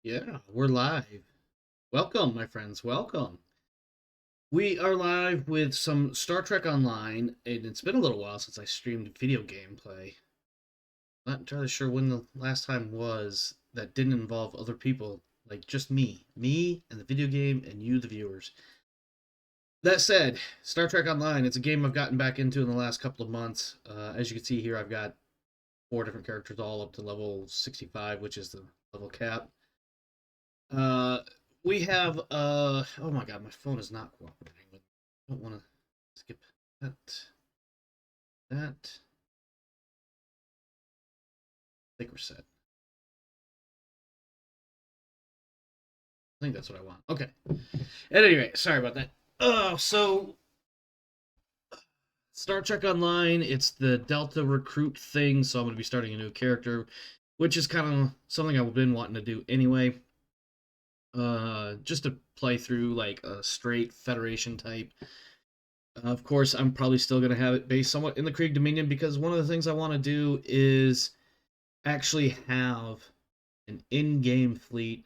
Yeah, we're live. Welcome, my friends. Welcome. We are live with some Star Trek Online, and it's been a little while since I streamed video gameplay. Not entirely sure when the last time was that didn't involve other people, like just me and the video game, and you, the viewers. That said, Star Trek Online, it's a game I've gotten back into in the last couple of months. As you can see here, I've got four different characters, all up to level 65, which is the level cap. Uh, we have oh my god, my phone is not cooperating with me. I don't want to skip that. That. I think we're set. I think that's what I want. Okay. At any rate, sorry about that. So Star Trek Online, it's the Delta recruit thing, so I'm going to be starting a new character, which is kind of something I've been wanting to do anyway. Just to play through like a straight Federation type. Of course, I'm probably still going to have it based somewhat in the Krieg Dominion because one of the things I want to do is actually have an in-game fleet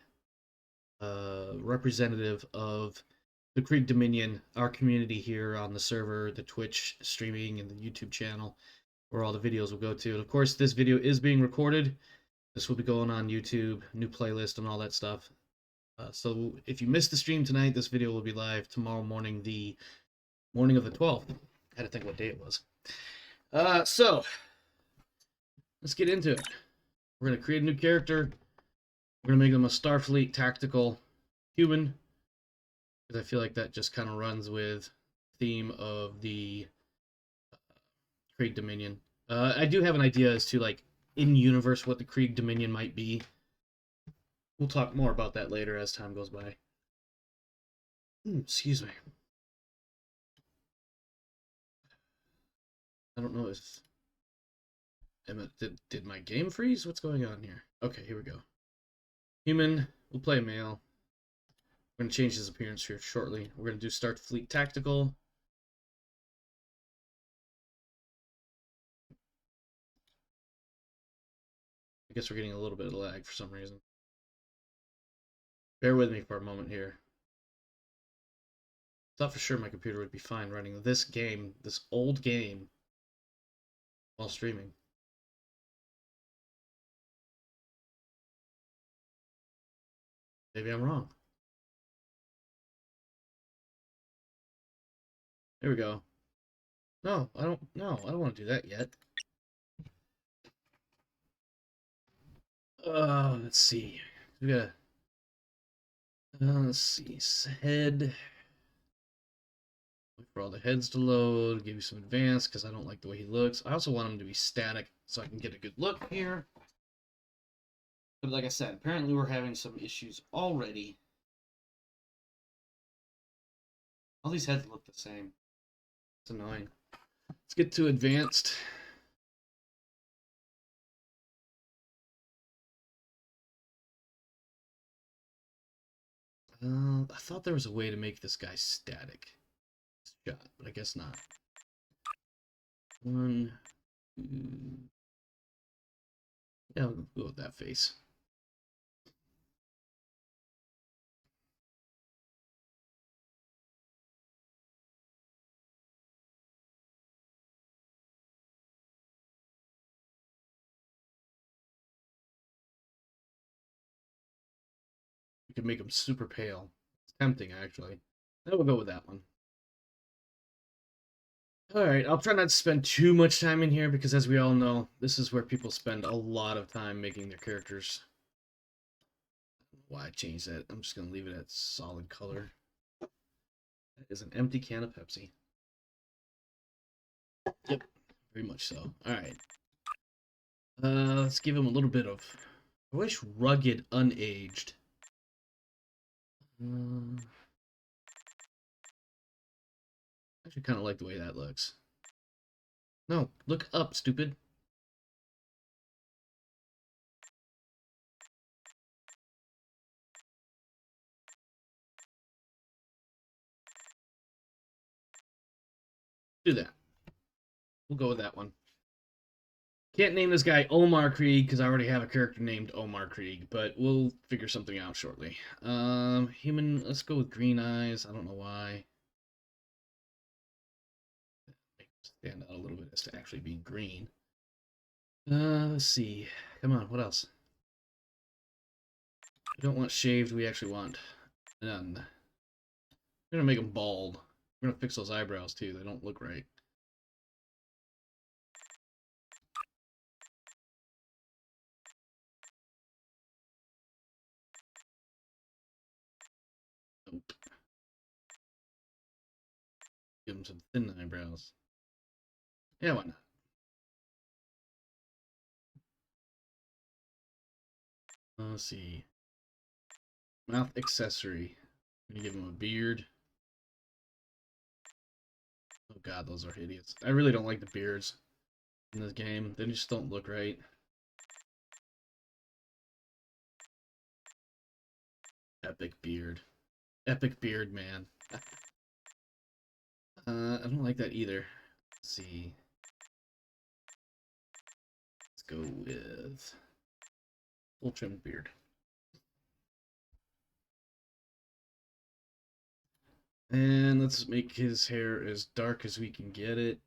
representative of the Krieg Dominion, our community here on the server, the Twitch streaming, and the YouTube channel, where all the videos will go to. And of course, this video is being recorded. This will be going on YouTube, new playlist, and all that stuff. So if you missed the stream tonight, this video will be live tomorrow morning, the morning of the 12th. I had to think what day it was. So let's get into it. We're going to create a new character. We're going to make them a Starfleet tactical human, because I feel like that just kind of runs with theme of the Krieg Dominion. I do have an idea as to, like, in universe what the Krieg Dominion might be. We'll talk more about that later as time goes by. Excuse me. I don't know if Emma did my game freeze? What's going on here? Okay, here we go. Human. We'll play male. We're going to change his appearance here shortly. We're going to do Starfleet Tactical. I guess we're getting a little bit of lag for some reason. Bear with me for a moment here. Thought for sure my computer would be fine running this game, this old game, while streaming. Maybe I'm wrong. There we go. No, I don't. No, I don't want to do that yet. Let's see. We got. Let's see. Head. Wait for all the heads to load. Give you some advance because I don't like the way he looks. I also want him to be static so I can get a good look here. But like I said, apparently we're having some issues already. All these heads look the same. It's annoying. Let's get to advanced. I thought there was a way to make this guy static. Shot, but I guess not. One, two. Yeah, we'll go with that face. We can make him super pale. It's tempting, actually. I will go with that one. Alright, I'll try not to spend too much time in here because, as we all know, this is where people spend a lot of time making their characters. Why I changed that? I'm just going to leave it at solid color. That is an empty can of Pepsi. Yep, very much so. Alright. Let's give him a little bit of, I wish, rugged unaged. I actually kind of like the way that looks. No, look up, stupid. Do that. We'll go with that one. Can't name this guy Omar Krieg because I already have a character named Omar Krieg, but we'll figure something out shortly. Human, let's go with green eyes. I don't know why. Make it stand out a little bit as to actually being green. Let's see. Come on, what else? We don't want shaved, we actually want none. We're gonna make him bald. We're gonna fix those eyebrows too, they don't look right. Nope. Give him some thin eyebrows. Yeah, why not? Let's see. Mouth accessory. I'm gonna give him a beard. Oh god, those are hideous. I really don't like the beards in this game. They just don't look right. Epic beard. Epic beard, man. I don't like that either. Let's see. Let's go with full trimmed beard. And let's make his hair as dark as we can get it.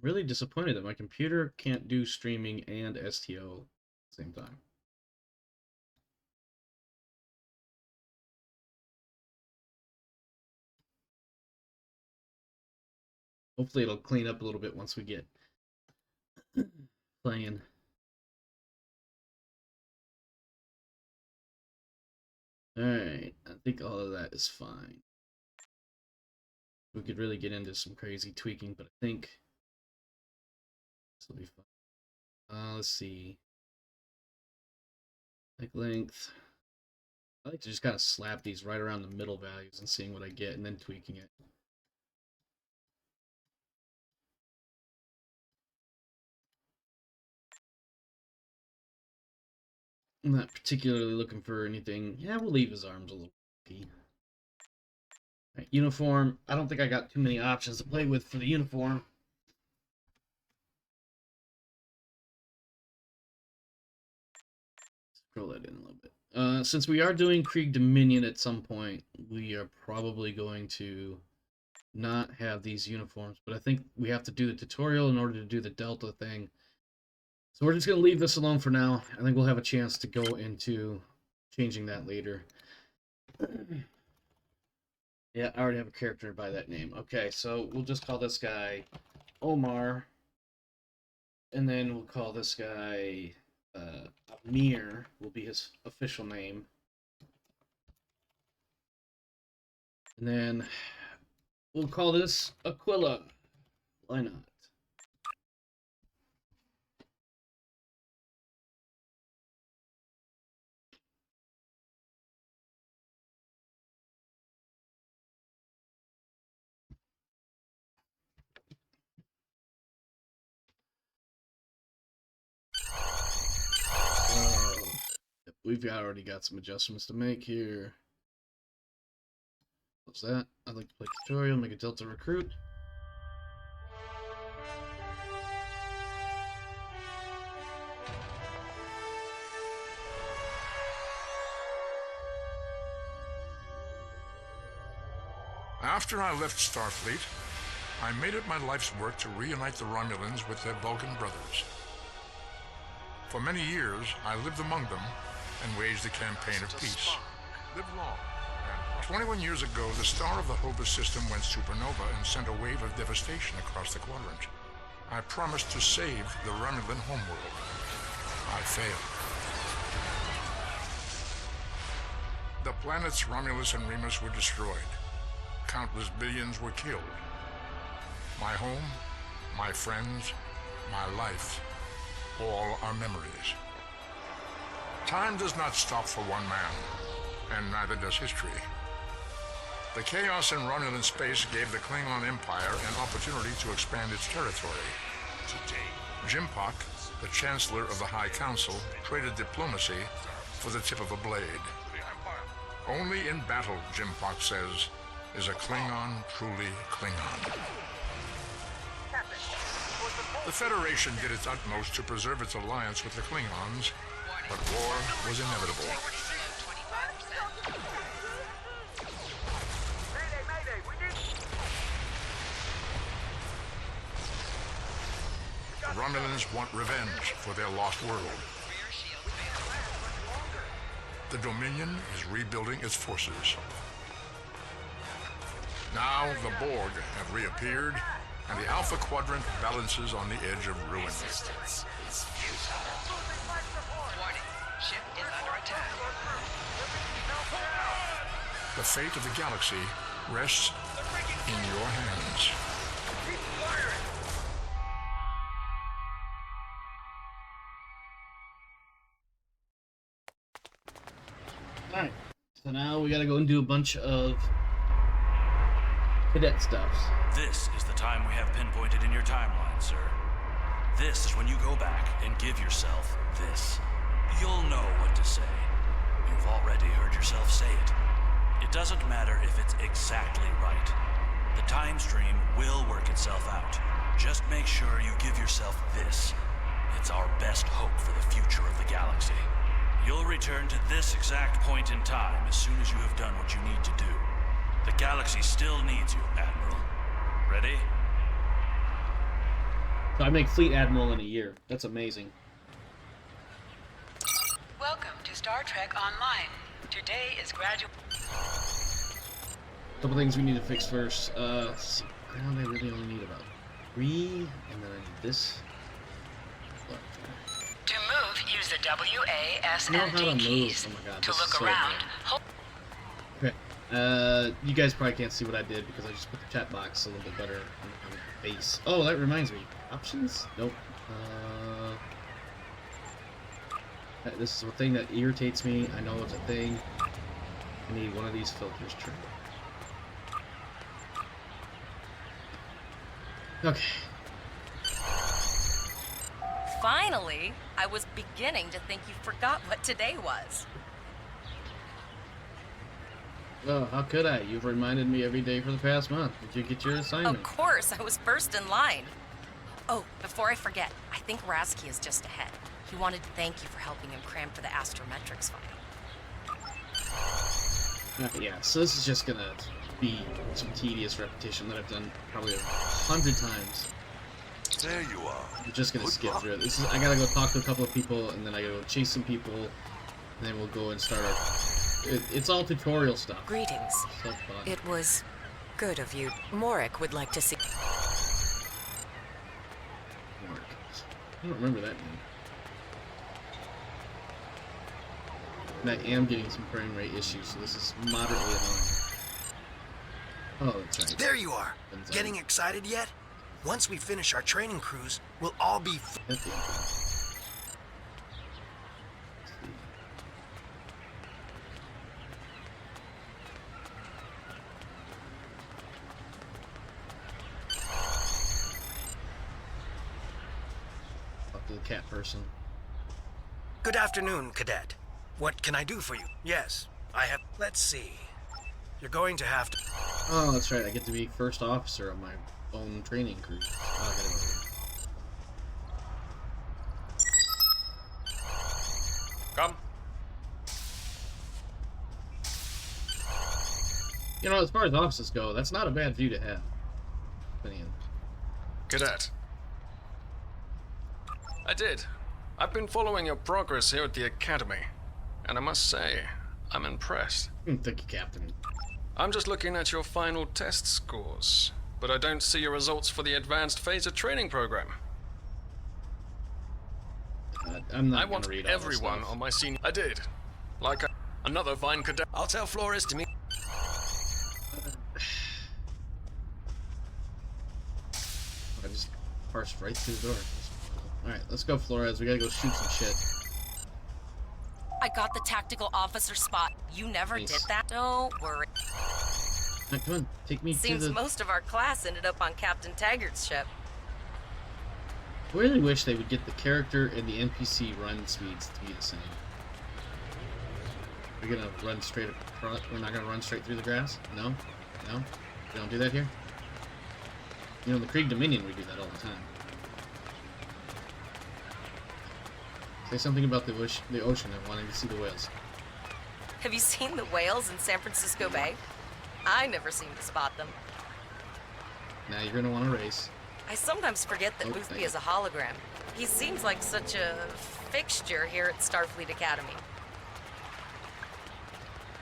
Really disappointed that my computer can't do streaming and STO at the same time. Hopefully it'll clean up a little bit once we get playing. Alright, I think all of that is fine. We could really get into some crazy tweaking, but I think this will be fun. Let's see. Like length. I like to just kind of slap these right around the middle values and seeing what I get and then tweaking it. I'm not particularly looking for anything. Yeah, we'll leave his arms a little funky. Right, uniform. I don't think I got too many options to play with for the uniform. Scroll that in a little bit. Since we are doing Krieg Dominion at some point, we are probably going to not have these uniforms, but I think we have to do the tutorial in order to do the Delta thing. So we're just going to leave this alone for now. I think we'll have a chance to go into changing that later. Yeah, I already have a character by that name. Okay, so we'll just call this guy Omar. And then we'll call this guy Amir, will be his official name. And then we'll call this Aquila. Why not? We've already got some adjustments to make here. What's that? I'd like to play tutorial, make a Delta recruit. After I left Starfleet, I made it my life's work to reunite the Romulans with their Vulcan brothers. For many years, I lived among them and waged a campaign of peace. Live long. 21 years ago, the star of the Hova system went supernova and sent a wave of devastation across the quadrant. I promised to save the Romulan homeworld. I failed. The planets Romulus and Remus were destroyed. Countless billions were killed. My home, my friends, my life, all are memories. Time does not stop for one man, and neither does history. The chaos in Romulan space gave the Klingon Empire an opportunity to expand its territory. Today, Jimpak, the Chancellor of the High Council, traded diplomacy for the tip of a blade. Only in battle, Jimpak says, is a Klingon truly Klingon? The Federation did its utmost to preserve its alliance with the Klingons, but war was inevitable. The Romulans want revenge for their lost world. The Dominion is rebuilding its forces. Now the Borg have reappeared, and the Alpha Quadrant balances on the edge of ruin. Resistance is futile. Warning, ship is under attack. The fate of the galaxy rests in your hands. Alright, so now we gotta go and do a bunch of cadet stuffs. This is the time we have pinpointed in your timeline, sir. This is when you go back and give yourself this. You'll know what to say. You've already heard yourself say it. It doesn't matter if it's exactly right. The time stream will work itself out. Just make sure you give yourself this. It's our best hope for the future of the galaxy. You'll return to this exact point in time as soon as you have done what you need to do. The galaxy still needs you, Admiral. Ready? So I make Fleet Admiral in a year. That's amazing. Welcome to Star Trek Online. Today is graduate. Couple things we need to fix first. Let's see. Ground I really only need about 3, and then I need this. To move, use the W, A, S, I know and how to D move. keys. Oh my god, To this is look so around, annoying. Okay. You guys probably can't see what I did because I just put the chat box a little bit better on the base. Oh, that reminds me. Options? Nope. This is a thing that irritates me. I know it's a thing. I need one of these filters turned. Okay. Finally, I was beginning to think you forgot what today was. Well, how could I? You've reminded me every day for the past month. Did you get your assignment? Of course, I was first in line. Oh, before I forget, I think Rasky is just ahead. He wanted to thank you for helping him cram for the astrometrics final. Yeah, so this is just gonna be some tedious repetition that I've done probably 100 times. There you are. I'm just gonna skip through it. This is I gotta go talk to a couple of people, and then I gotta go chase some people, and then we'll go and start our... It's all tutorial stuff. Greetings. So fun. It was good of you. Morik would like to see... Mark. I don't remember that name. And I am getting some frame rate issues, so this is moderately annoying. Oh, that's right. There you are. Benzine. Getting excited yet? Once we finish our training cruise, we'll all be... That's the intro. Talk to the cat person. Good afternoon, Cadet. What can I do for you? Yes, I have... Let's see. You're going to have to... Oh, that's right. I get to be first officer on my own training crew. Oh, I gotta go here. Come. You know, as far as offices go, that's not a bad view to have. Opinion. Cadet. I did. I've been following your progress here at the Academy, and I must say, I'm impressed. Thank you, Captain. I'm just looking at your final test scores, but I don't see your results for the Advanced Phaser Training Program. I'm not I gonna want read all this everyone stuff. on my senior... I did. Another fine cadet. I'll tell Flores to meet... I just parsed right through the door. Alright, let's go, Flores. We gotta go shoot some shit. I got the tactical officer spot. You never Nice. did that. Don't worry. Alright, come on. Take me Seems to the... most of our class ended up on Captain Taggart's ship. I really wish they would get the character and the NPC run speeds to be the same. We're gonna run straight across... We're not gonna run straight through the grass? No? No? We don't do that here? You know, in the Krieg Dominion, we do that all the time. Say something about the ocean and wanting to see the whales. Have you seen the whales in San Francisco Bay? I never seem to spot them. Now you're gonna want to race. I sometimes forget that Boothby is a hologram. He seems like such a fixture here at Starfleet Academy.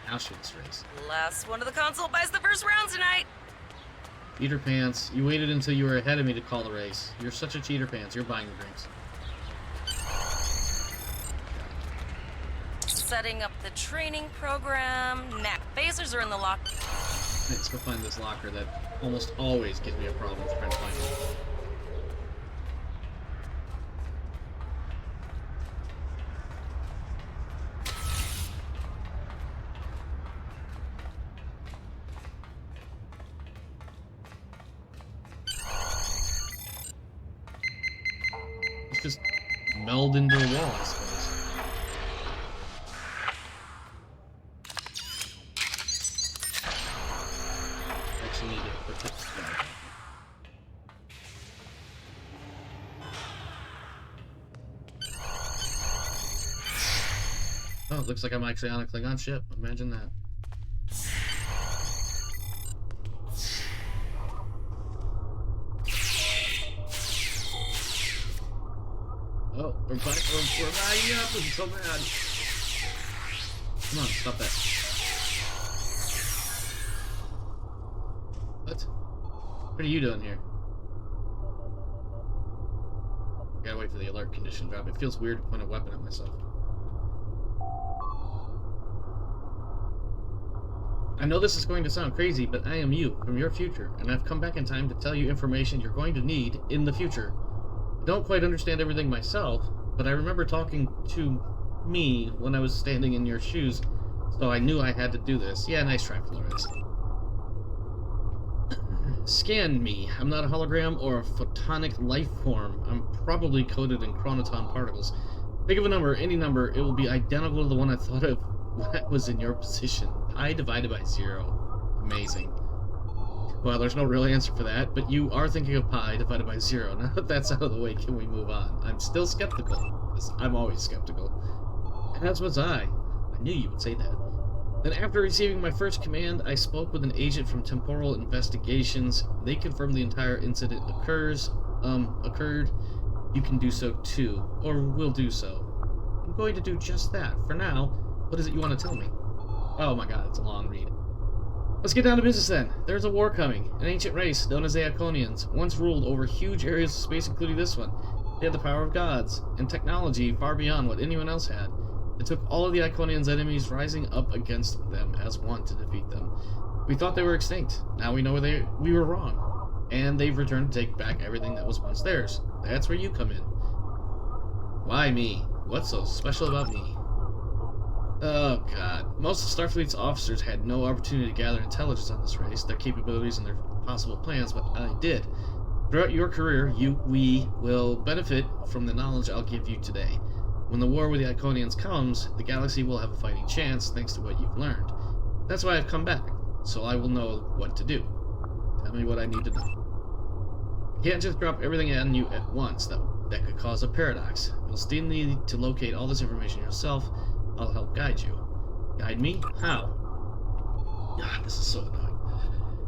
Now should this race. Last one of the console buys the first round tonight. Peter Pants, you waited until you were ahead of me to call the race. You're such a cheater pants. You're buying the drinks. Setting up the training program. Nah, phasers are in the lock. Let's go find this locker that almost always gives me a problem trying to find it. Let's just meld into a wall, I suppose. Actually need to put this back. Oh, it looks like I'm actually on a Klingon ship. Imagine that. Oh, we're back. We're riding up. I'm so mad. Come on, stop that. What? What are you doing here? Gotta wait for the alert condition drop. It feels weird to point a weapon at myself. I know this is going to sound crazy, but I am you, from your future, and I've come back in time to tell you information you're going to need in the future. I don't quite understand everything myself, but I remember talking to me when I was standing in your shoes, so I knew I had to do this. Yeah, nice try, Flores. Scan me. I'm not a hologram or a photonic life form. I'm probably coded in chronoton particles. Think of a number, any number, it will be identical to the one I thought of when I was in your position. Pi divided by 0. Amazing. Well, there's no real answer for that, but you are thinking of pi divided by 0. Now that that's out of the way, can we move on? I'm still skeptical, because I'm always skeptical. And as was I. I knew you would say that. Then after receiving my first command, I spoke with an agent from Temporal Investigations. They confirmed the entire incident occurred. You can do so too, or will do so. I'm going to do just that. For now, what is it you want to tell me? Oh my god, it's a long read. Let's get down to business then. There's a war coming. An ancient race, known as the Iconians, once ruled over huge areas of space, including this one. They had the power of gods, and technology far beyond what anyone else had. It took all of the Iconians' enemies rising up against them as one to defeat them. We thought they were extinct. Now we know we were wrong. And they've returned to take back everything that was once theirs. That's where you come in. Why me? What's so special about me? Oh god. Most of Starfleet's officers had no opportunity to gather intelligence on this race, their capabilities, and their possible plans, but I did. Throughout your career, we will benefit from the knowledge I'll give you today. When the war with the Iconians comes, the galaxy will have a fighting chance thanks to what you've learned. That's why I've come back, so I will know what to do. Tell me what I need to know. I can't just drop everything on you at once. That could cause a paradox. You'll still need to locate all this information yourself. I'll help guide you. Guide me? How? God, this is so annoying.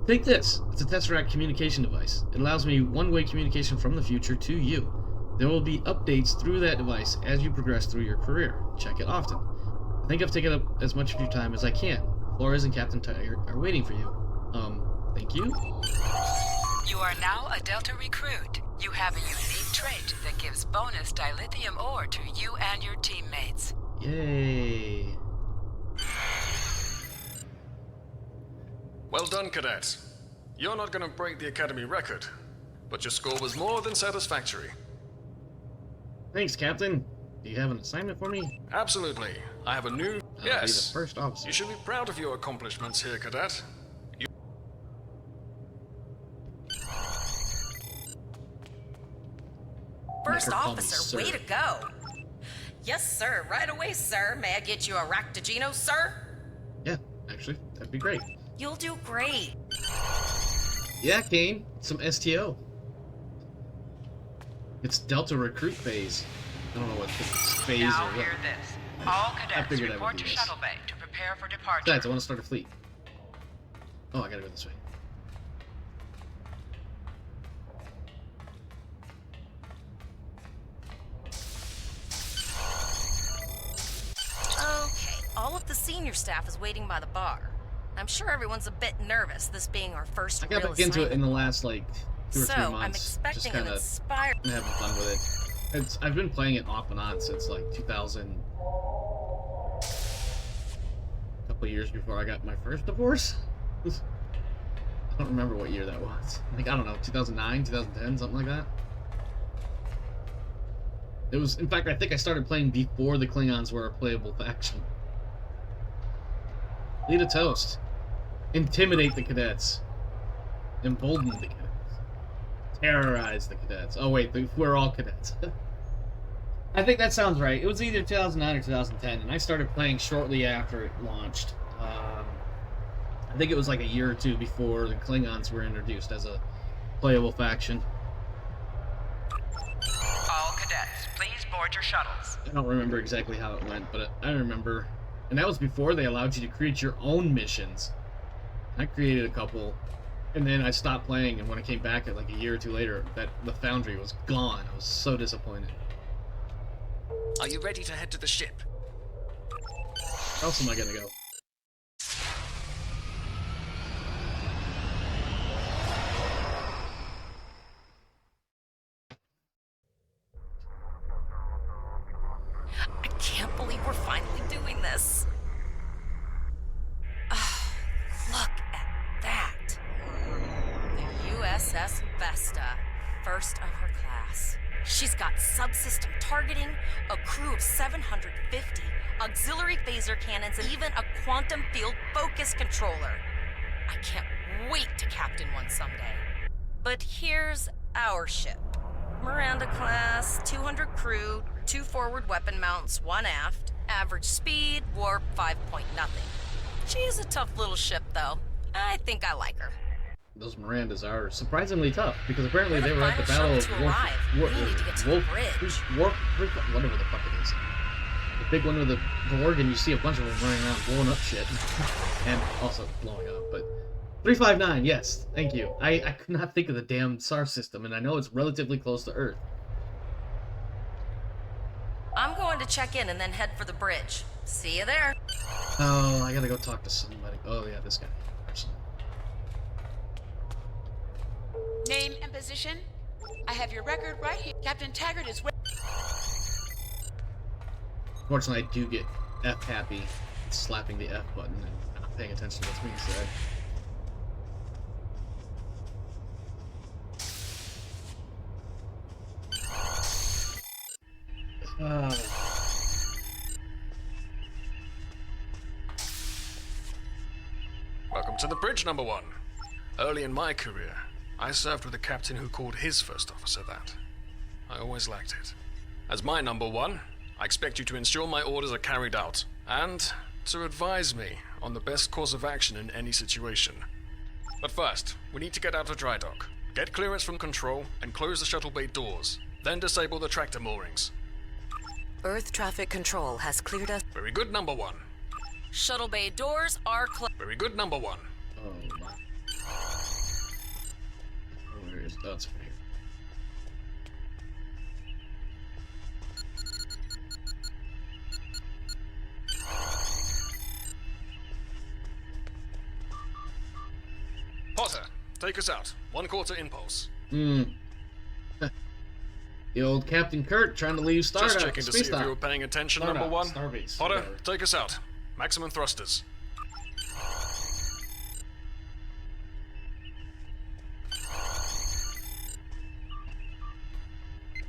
Take this. It's a Tesseract communication device. It allows me one-way communication from the future to you. There will be updates through that device as you progress through your career. Check it often. I think I've taken up as much of your time as I can. Flores and Captain Tiger are waiting for you. Thank you? You are now a Delta recruit. You have a unique trait that gives bonus dilithium ore to you and your teammates. Yay. Well done, Cadet. You're not going to break the Academy record, but your score was more than satisfactory. Thanks, Captain. Do you have an assignment for me? Absolutely. I have a new... I'll yes. be the first officer. You should be proud of your accomplishments here, Cadet. First Never call me officer, sir. way to go. Yes, sir. Right away, sir. May I get you a Ractagino, sir? Yeah, actually, that'd be great. You'll do great. Yeah, Kane. Some STO. It's Delta recruit phase. I don't know what this phase Now or what. hear this. All cadets figured I would report do to this. Shuttle Bay to prepare for departure. Besides, I want to start a fleet. Oh, I gotta go this way. Okay, all of the senior staff is waiting by the bar. I'm sure everyone's a bit nervous, this being our first I got real back into it in assignment. the last, like, 2 or 3 So, months. I'm Just expecting an kind of inspired... having fun with it. I've been playing it off and on since, like, 2000... a couple years before I got my first divorce. I don't remember what year that was. Like, I don't know, 2009, 2010, something like that. It was, in fact, I think I started playing before the Klingons were a playable faction. Lead a toast. Intimidate the cadets. Embolden the cadets. Terrorize the cadets. Oh wait, we're all cadets. I think that sounds right. It was either 2009 or 2010, and I started playing shortly after it launched. I think it was like a year or two before the Klingons were introduced as a playable faction. All cadets, please board your shuttles. I don't remember exactly how it went, but I remember. And that was before they allowed you to create your own missions. I created a couple, and then I stopped playing, and when I came back like a year or two later, the Foundry was gone. I was so disappointed. Are you ready to head to the ship? How else am I gonna go? I can't believe we're finally doing this. Ah, look at that. The USS Vesta, first of her class. She's got subsystem targeting, a crew of 750, auxiliary phaser cannons, and even a quantum field focus controller. I can't wait to captain one someday. But here's our ship. Miranda class, 200 crew, 2 forward weapon mounts, 1 aft, average speed, warp 5 point nothing. She's a tough little ship though. I think I like her. Those Mirandas are surprisingly tough, because apparently We're they the were at the final Battle shuttle of to arrive. We need to get to the bridge. Whatever the fuck it is. The big one with the Borg, and you see a bunch of them running around blowing up shit. And also blowing up, but... 359, yes, thank you. I could not think of the damn SAR system, and I know it's relatively close to Earth. I'm going to check in and then head for the bridge. See you there. Oh, I gotta go talk to somebody. Oh yeah, this guy. Name and position? I have your record right here. Captain Taggart is... Fortunately, I do get F happy, slapping the F button and not paying attention to what's being said. Welcome to the bridge, number 1. Early in my career, I served with a captain who called his first officer that. I always liked it. As my number 1, I expect you to ensure my orders are carried out, and to advise me on the best course of action in any situation. But first, we need to get out of dry dock, get clearance from control, and close the shuttle bay doors. Then disable the tractor moorings. Earth traffic control has cleared us. Very good, number 1. Shuttle bay doors are closed. Very good, number 1. Oh my. Where is that's right here. Potter, take us out. 1/4 impulse. The old Captain Kirk trying to leave Stardust. Just checking to see if you were paying attention, Stardust, number 1. Starbase, Potter, whatever. take us out. Maximum thrusters.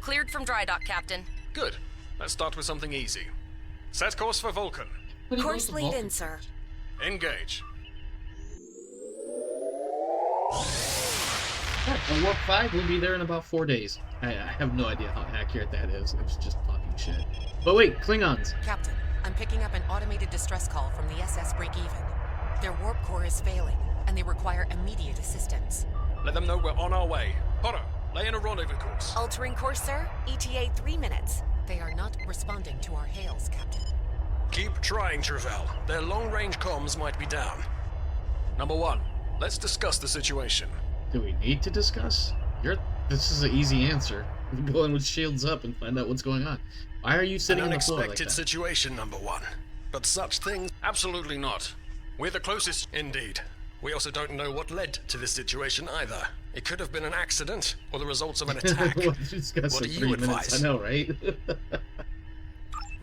Cleared from dry dock, Captain. Good. Let's start with something easy. Set course for Vulcan. Course lead in, sir. Engage. And Warp 5 will be there in about 4 days. I have no idea how accurate that is. It was just talking shit. But wait, Klingons. Captain, I'm picking up an automated distress call from the SS Break-Even. Their warp core is failing, and they require immediate assistance. Let them know we're on our way. Potter, lay in a rendezvous course. Altering course, sir. ETA 3 minutes. They are not responding to our hails, Captain. Keep trying, Travell. Their long-range comms might be down. Number 1, let's discuss the situation. Do we need to discuss? This is an easy answer. We can go in with shields up and find out what's going on. Why are you sitting An on the floor like unexpected that? situation, Number 1. But such things... Absolutely not. We're the closest... Indeed. We also don't know what led to this situation either. It could have been an accident, or the results of an attack. What do you advise? I know, right?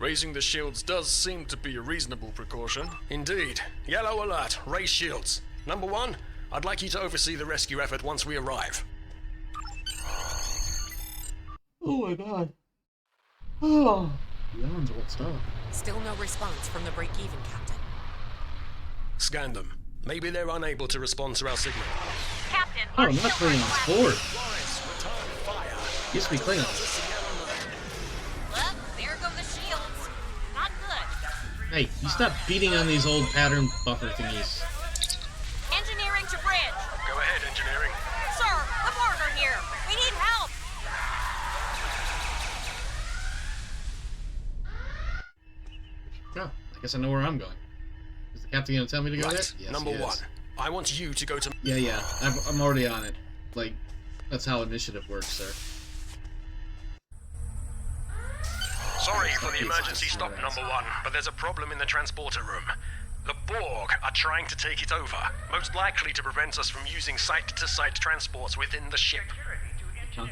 Raising the shields does seem to be a reasonable precaution. Indeed. Yellow alert. Raise shields. Number 1, I'd like you to oversee the rescue effort once we arrive. Oh my god. Oh, yawns won't stop. Still no response from the break-even, Captain. Scan them. Maybe they're unable to respond to our signal. Captain, Oh, not Klingons. Forward. Lawrence, return fire. Used to be Klingons. Well, there go the shields. Not good. Hey, you stop beating on these old pattern buffer thingies. Engineering to bridge. Go ahead, engineering. Sir, the Borg are here. We need help. Oh, I guess I know where I'm going. Is the captain gonna tell me to go there? Right. Yes, Number he is. 1, I want you to go to... Yeah. I'm already on it. Like, that's how initiative works, sir. Sorry for the emergency stop, Number 1, but there's a problem in the transporter room. The Borg are trying to take it over, most likely to prevent us from using site-to-site transports within the ship. Huh?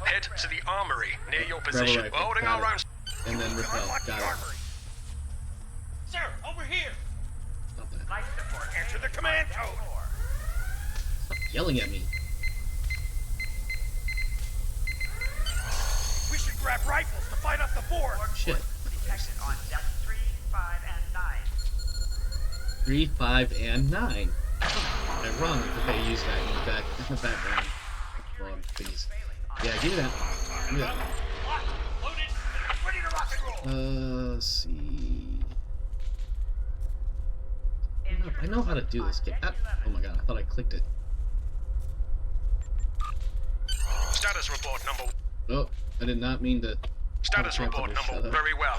Head to the armory near your position. rifle, We're holding got our it. own... And then repel. Got it. Sir, over here! Stop that. Life support, answer the command code! Stop yelling at me. We should grab rifles to fight off the Borg! Shit. Detected on depth 3, 5, and 9. 3, 5, and 9. Ironic that they use that in the background. Well, please. Yeah, give me that. Give me that. Loaded, ready to rock and roll! Let's see. I know how to do this. Get that. Oh my god, I thought I clicked it. Status report, Number 1. Oh, I did not mean to. Status Oh, report, shut Number up. Very well.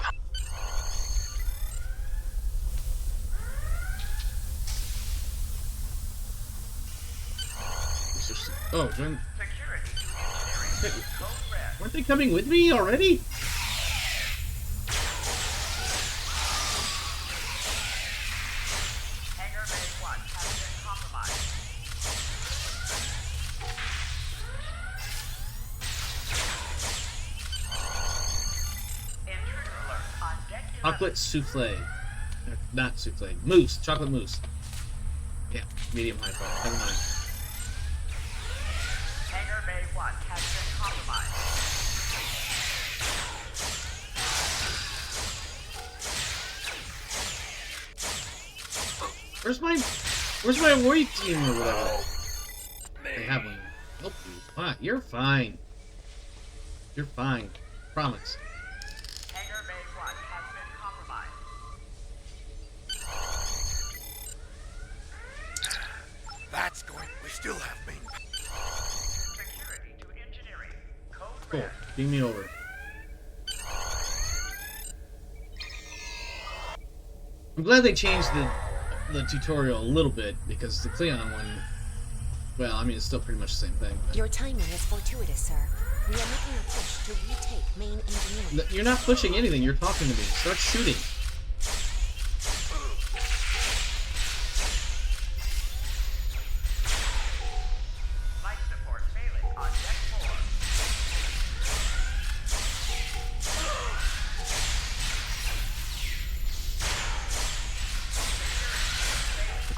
Oh, when, Security to engineering. Code red. weren't they coming with me already? Hangar Bay 1 has been compromised. Intruder alert on deck 11. Chocolate souffle. Not souffle. Mousse. Chocolate mousse. Yeah, medium high five. Never mind. Hangar Bay 1 has been compromised. Where's my away team or whatever? They haven't helped you. Fine. You're fine. You're fine. Promise. Hangar Bay 1 has been compromised. That's going. We still have main. Security to engineering. Code Cool. red. Beam me over. I'm glad they changed the tutorial a little bit, because the Cleon one, well, I mean, it's still pretty much the same thing. But Your timing is fortuitous, sir. We are making a push to retake main engineering. you're not pushing anything. You're talking to me. Start shooting. Life support failing on deck 4.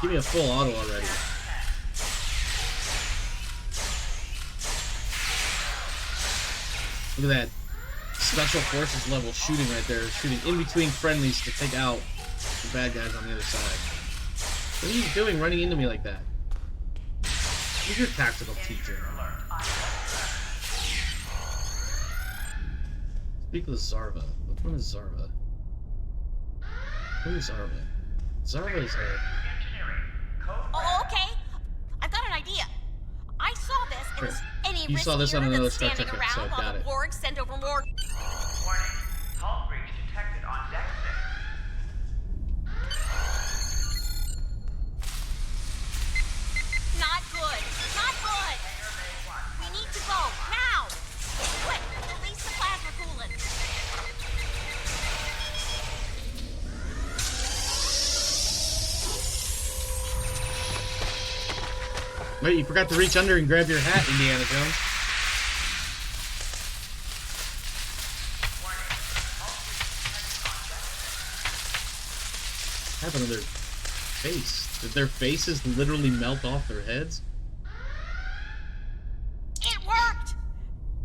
Give me a full auto already. Look at that special forces level shooting right there. Shooting in between friendlies to take out the bad guys on the other side. What are you doing running into me like that? Who's your tactical teacher? Speak with Zarva. Which one is Zarva? Who is Zarva? Zarva is her. Oh, okay. I've got an idea. I You saw this on riskier another than Star standing Trek around episode, while got the it. Borg send over more. Warning. Hull breach detected on deck 6. Not good. Not good. Hangar Bay 1. We need to go now. Quick, release the plasma coolant. Wait, you forgot to reach under and grab your hat, Indiana Jones. What happened to their face? Did their faces literally melt off their heads? It worked.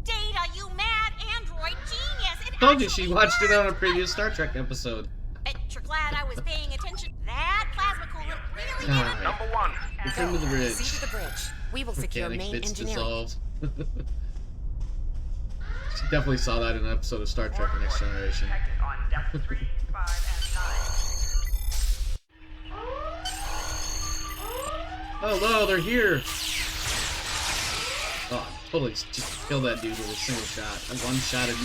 Data, you mad android genius. It Told you she actually watched it on a worked. previous Star Trek episode. Bet you're glad I was paying attention. That plasma coolant really did it. Number 1. Get into the bridge. See to the bridge. We will secure Mechanic main bits engineering. dissolved. She definitely saw that in an episode of Star Trek: The Next Generation. Detected on deck 3, 5, and 9. Oh no, they're here! Oh, totally just kill that dude with a single shot. A one shot and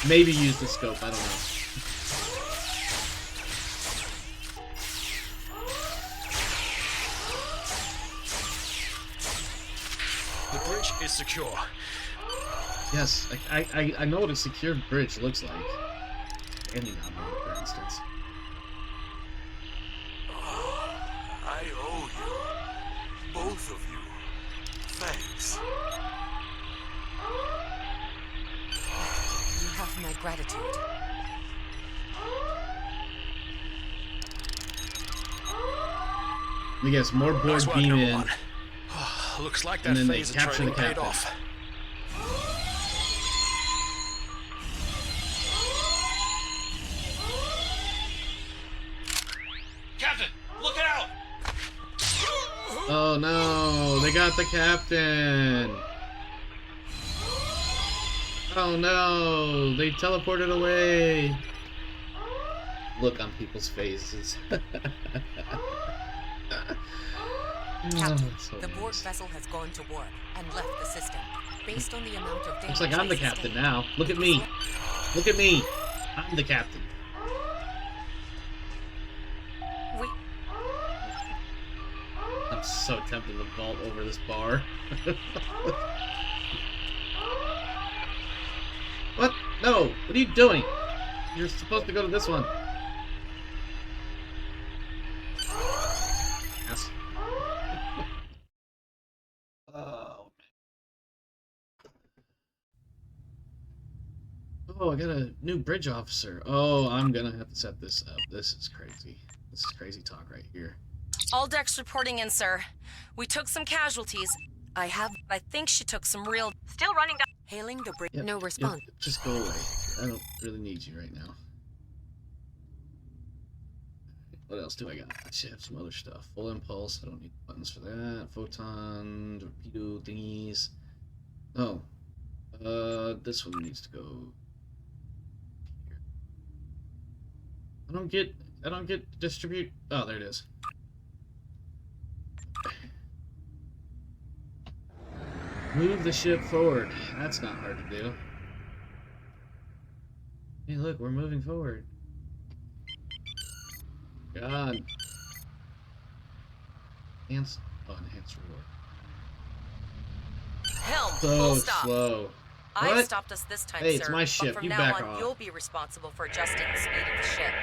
maybe use the scope, I don't know. The bridge is secure. Yes, I know what a secure bridge looks like. Ending on one, for instance. I owe you. Both of you. Thanks. You have my gratitude. Let me guess, more Borg Nice work, beam number in. 1. Looks like And that then they phaser capture training the paid captain. off. Captain, look out! Oh no, they got the captain. Oh no, they teleported away. Look on people's faces. Captain, Oh, so the Borg nice. vessel has gone to warp and left the system. Based on the amount of damage Looks like I'm the they captain sustained, now. Look at me. Look at me. I'm the captain. We I'm so tempted to vault over this bar. What? No! What are you doing? You're supposed to go to this one. Yes. Oh, I got a new bridge officer. Oh, I'm gonna have to set this up. This is crazy. This is crazy talk right here. All decks reporting in, sir. We took some casualties. I think she took some real. Still running down. hailing the bridge. Yep, No yep, response. just go away. I don't really need you right now. What else do I got? I should have some other stuff. Full impulse. I don't need buttons for that. Photon, torpedo thingies. Oh, this one needs to go here. I don't get distribute. Oh, there it is. Move the ship forward. That's not hard to do. Hey, look, we're moving forward. God. Enhance reward. Helm, So full stop. slow. I What? stopped us this time, Hey, sir. it's my ship. But from You now back on, off. you'll be responsible for adjusting the speed of the ship.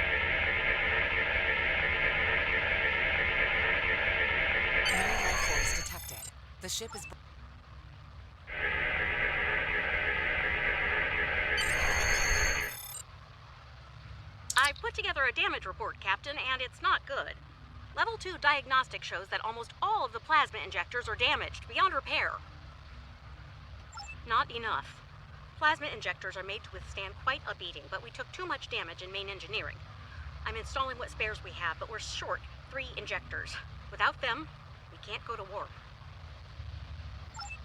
No life forms detected. The ship is. I put together a damage report, Captain, and it's not good. Level 2 diagnostic shows that almost all of the plasma injectors are damaged beyond repair. Not enough. Plasma injectors are made to withstand quite a beating, but we took too much damage in main engineering. I'm installing what spares we have, but we're short 3 injectors. Without them, we can't go to warp.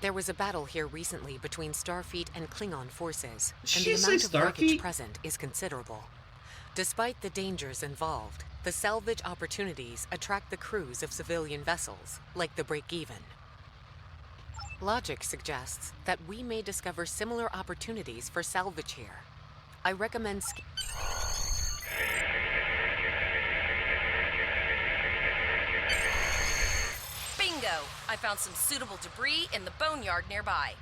There was a battle here recently between Starfleet and Klingon forces, Did and she the say amount of wreckage Starfleet? present is considerable. Despite the dangers involved, the salvage opportunities attract the crews of civilian vessels, like the Break-Even. Logic suggests that we may discover similar opportunities for salvage here. I recommend Bingo! I found some suitable debris in the boneyard nearby.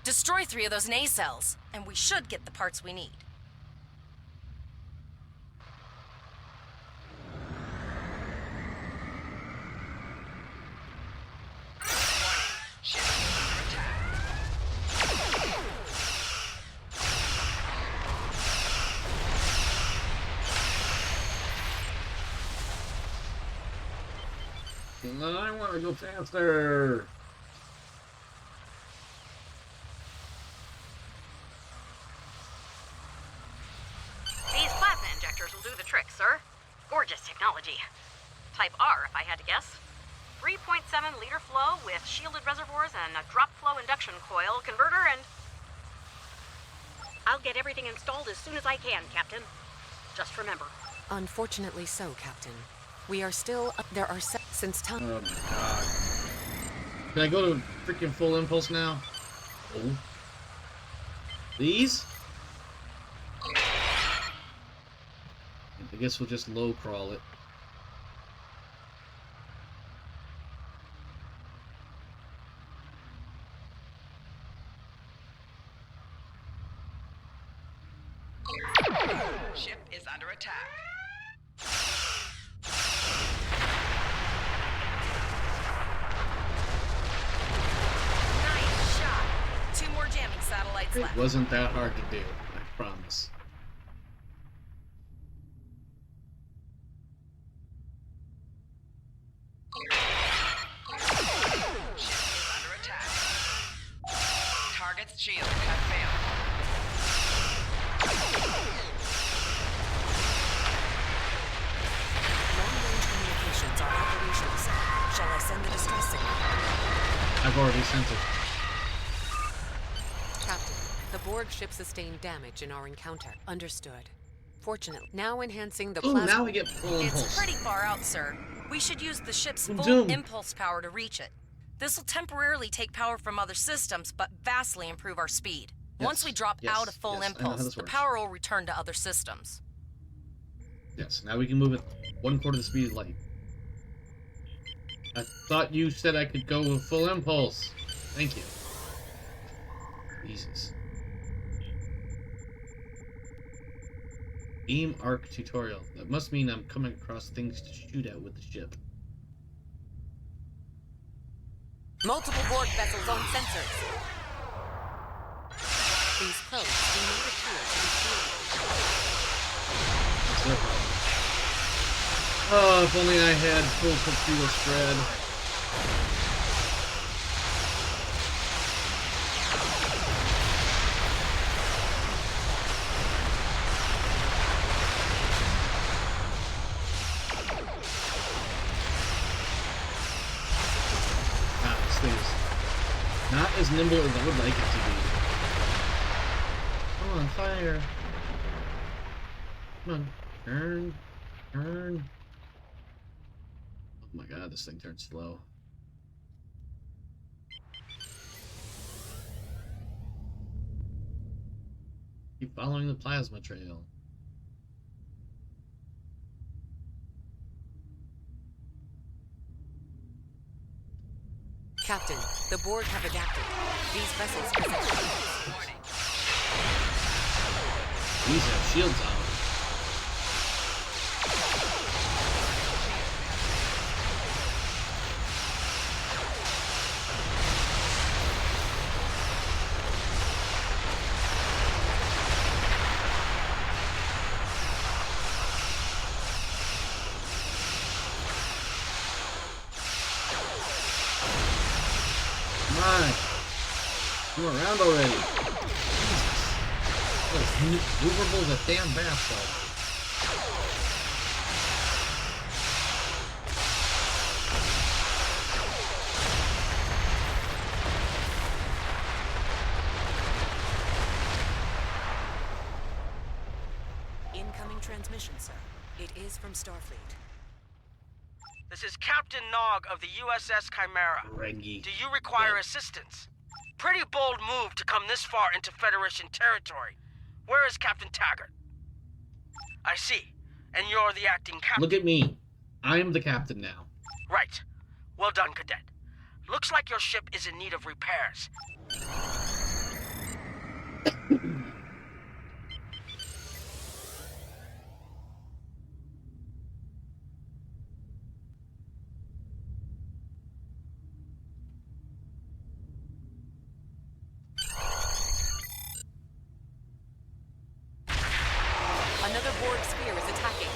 Destroy 3 of those nacelles, and we should get the parts we need. I want to go faster. These plasma injectors will do the trick, sir. Gorgeous technology. Type R, if I had to guess. 3.7 liter flow with shielded reservoirs and a drop flow induction coil converter, and I'll get everything installed as soon as I can, Captain. Just remember. Unfortunately so, Captain. We are still there are since time. Oh my god. Can I go to freaking full impulse now? Oh. These? I guess we'll just low crawl it. Ship is under attack. Nice shot. 2 more jamming satellites It left. wasn't that hard to do, I promise. Ship is under attack. Target's shields have failed. Long-range communications are operational, sir. Shall I send the distress signal? I've already sent it. Captain, the Borg ship sustained damage in our encounter. Understood. Fortunately, now enhancing the Ooh, plasma. now we get full impulse. It's pretty far out, sir. We should use the ship's full Zoom. impulse power to reach it. This will temporarily take power from other systems, but vastly improve our speed. Yes, Once we drop yes, out of full yes, I know how impulse, this the works. power will return to other systems. Yes, now we can move at 1/4 the speed of light. I thought you said I could go with full impulse. Thank you. Jesus. Beam arc tutorial. That must mean I'm coming across things to shoot at with the ship. Multiple Borg vessels on sensors. These probes do not appear to be shielded. That's their problem. Oh, if only I had full torpedo spread. This thing is not as nimble as I would like it to be. Come on, fire. Come on. Turn. Turn. Oh my god, this thing turns slow. Keep following the plasma trail. Captain, the Borg have adapted. These vessels possess shields. These have shields on them. Come on. Come around already. Jesus. Oh, movable as a damn bathtub. Incoming transmission, sir. It is from Starfleet. This is Captain Nog of the USS Chimera. Rengi. Do you require Yeah. assistance? Pretty bold move to come this far into Federation territory. Where is Captain Taggart? I see. And you're the acting captain. Look at me. I am the captain now. Right. Well done, Cadet. Looks like your ship is in need of repairs. Another Borg sphere is attacking.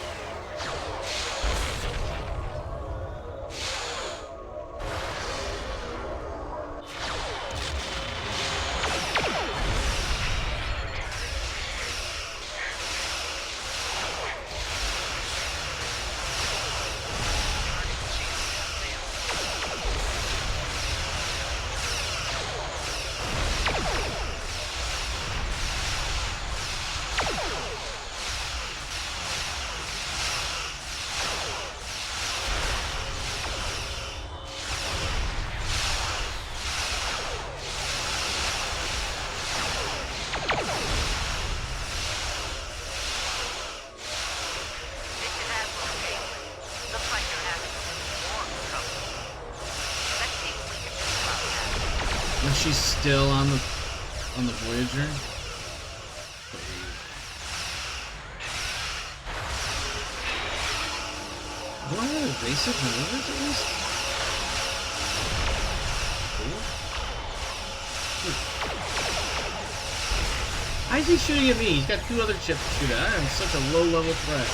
And she's still on the Voyager. Do I have evasive maneuvers at least? Why is he shooting at me? He's got two other ships to shoot at. I am such a low-level threat.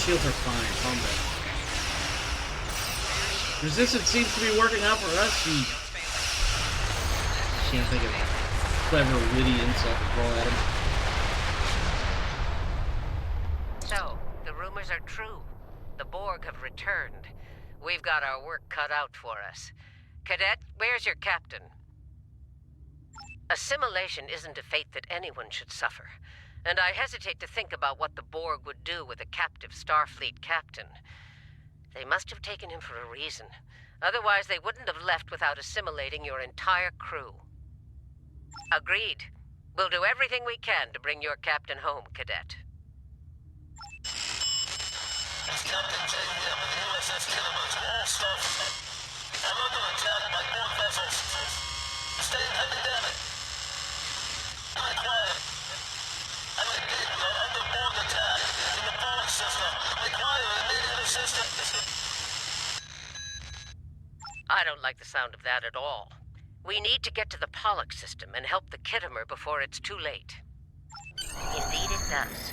Shields are fine. Calm down. Resistance seems to be working out for us. Can't think of a clever, witty insult to throw at him. So, the rumors are true. The Borg have returned. We've got our work cut out for us. Cadet, where's your captain? Assimilation isn't a fate that anyone should suffer. And I hesitate to think about what the Borg would do with a captive Starfleet captain. They must have taken him for a reason. Otherwise, they wouldn't have left without assimilating your entire crew. Agreed. We'll do everything we can to bring your captain home, Cadet. It's Captain JM of the USS Kittimer to all Starfleet. I'm under attack by Borg vessels. Sustain heavy damage. Very quiet. I'm engaged with under Borg attack in the Borg system. Require immediate assistance. I don't like the sound of that at all. We need to get to the Pollux system and help the Kittimer before it's too late. Indeed it does.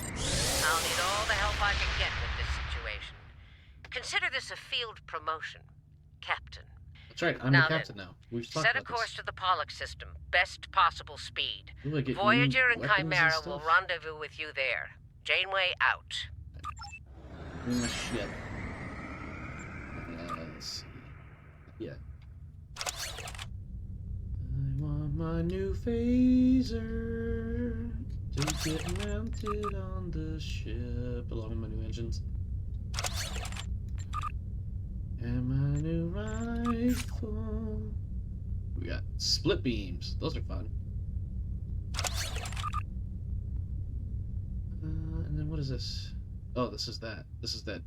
I'll need all the help I can get with this situation. Consider this a field promotion, Captain. That's right, I'm the captain now. We've talked Set a about course this. to the Pollux system, best possible speed. Ooh, I get Voyager new and weapons and Chimera stuff? will rendezvous with you there. Janeway out. Shit. Let's see. Yeah. I want my new phaser to get mounted on the ship along with my new engines. And my new rifle. We got split beams. Those are fun. And then what is this? Oh, this is that. This is that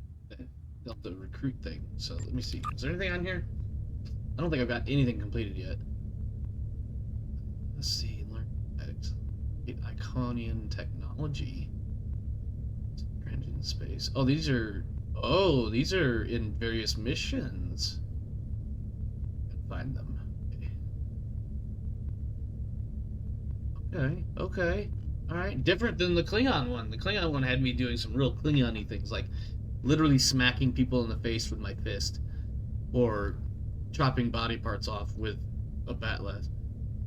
Delta recruit thing. So let me see. Is there anything on here? I don't think I've got anything completed yet. Let's see. Learn Iconian technology. Engine space. Oh, these are. Oh, these are in various missions. Find them. Okay. Okay. All right. Different than the Klingon one. The Klingon one had me doing some real Klingon-y things, like literally smacking people in the face with my fist, or chopping body parts off with a bat'leth.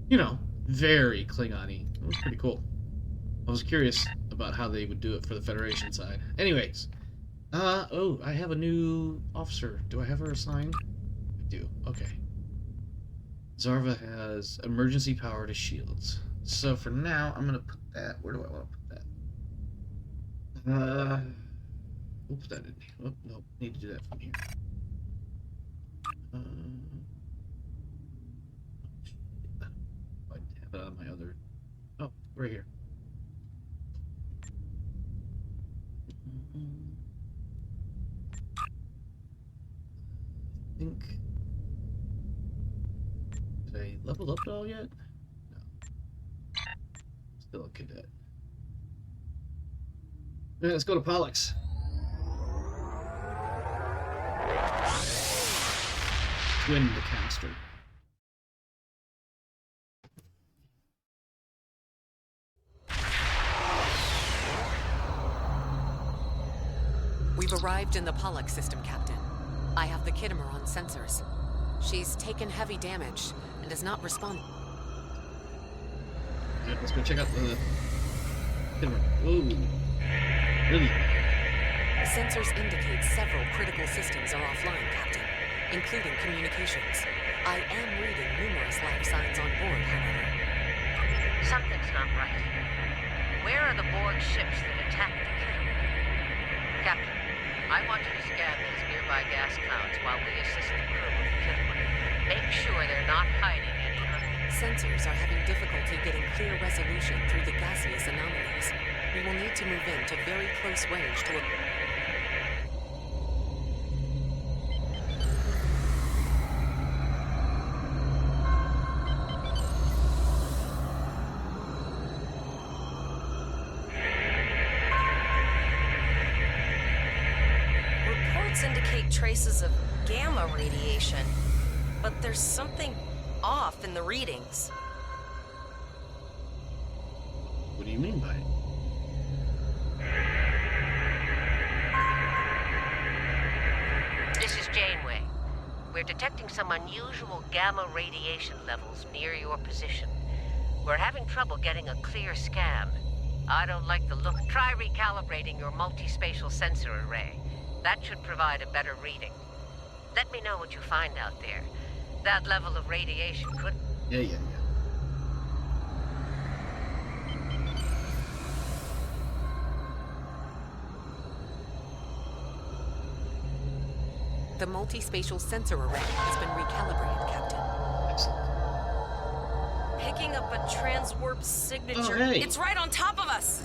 You know, very Klingon-y. It was pretty cool. I was curious about how they would do it for the Federation side. Anyways, oh, I have a new officer. Do I have her assigned? I do. Okay. Zarva has emergency power to shields. So for now, I'm gonna put that. Where do I want to put that? We'll put that in here. Oh, no, need to do that from here. I have it on my other. Oh, right here. I think. Did I level up at all yet? No. Still a cadet. Yeah, let's go to Pollux. Twin the caster. We've arrived in the Pollux system, Captain. I have the Kittimer on sensors. She's taken heavy damage and does not respond. Yeah, let's go check out the Kittimer. Whoa. Really? Sensors indicate several critical systems are offline, Captain, including communications. I am reading numerous life signs on board, however. Something's not right. Where are the Borg ships that attacked the Kittimer? Captain, I want you to scan these nearby gas clouds while we assist the crew of the Kittimer. Make sure they're not hiding any Sensors are having difficulty getting clear resolution through the gaseous anomalies. We will need to move in to very close range to a... Reports indicate traces of gamma radiation, but there's something off in the readings. What do you mean by it? This is Janeway. We're detecting some unusual gamma radiation levels near your position. We're having trouble getting a clear scan. I don't like the look. Try recalibrating your multispatial sensor array. That should provide a better reading. Let me know what you find out there. That level of radiation could... Yeah. The multispatial sensor array has been recalibrated, Captain. Excellent. Picking up a transwarp signature. Oh, hey. It's right on top of us.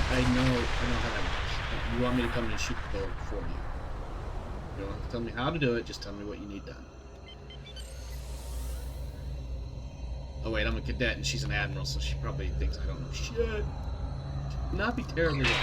I know how that works. You want me to come in and shoot the Borg for you. You don't have to tell me how to do it, just tell me what you need done. Oh wait, I'm a cadet and she's an admiral, so she probably thinks I don't know shit. Not be terribly wrong.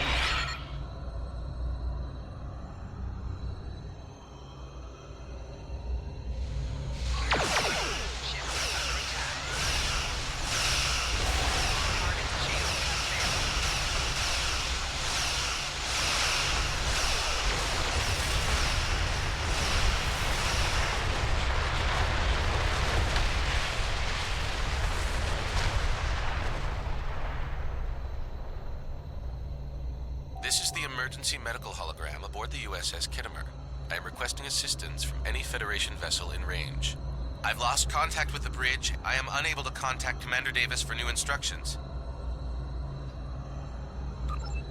This is the emergency medical hologram aboard the USS Kittimer. I am requesting assistance from any Federation vessel in range. I've lost contact with the bridge. I am unable to contact Commander Davis for new instructions.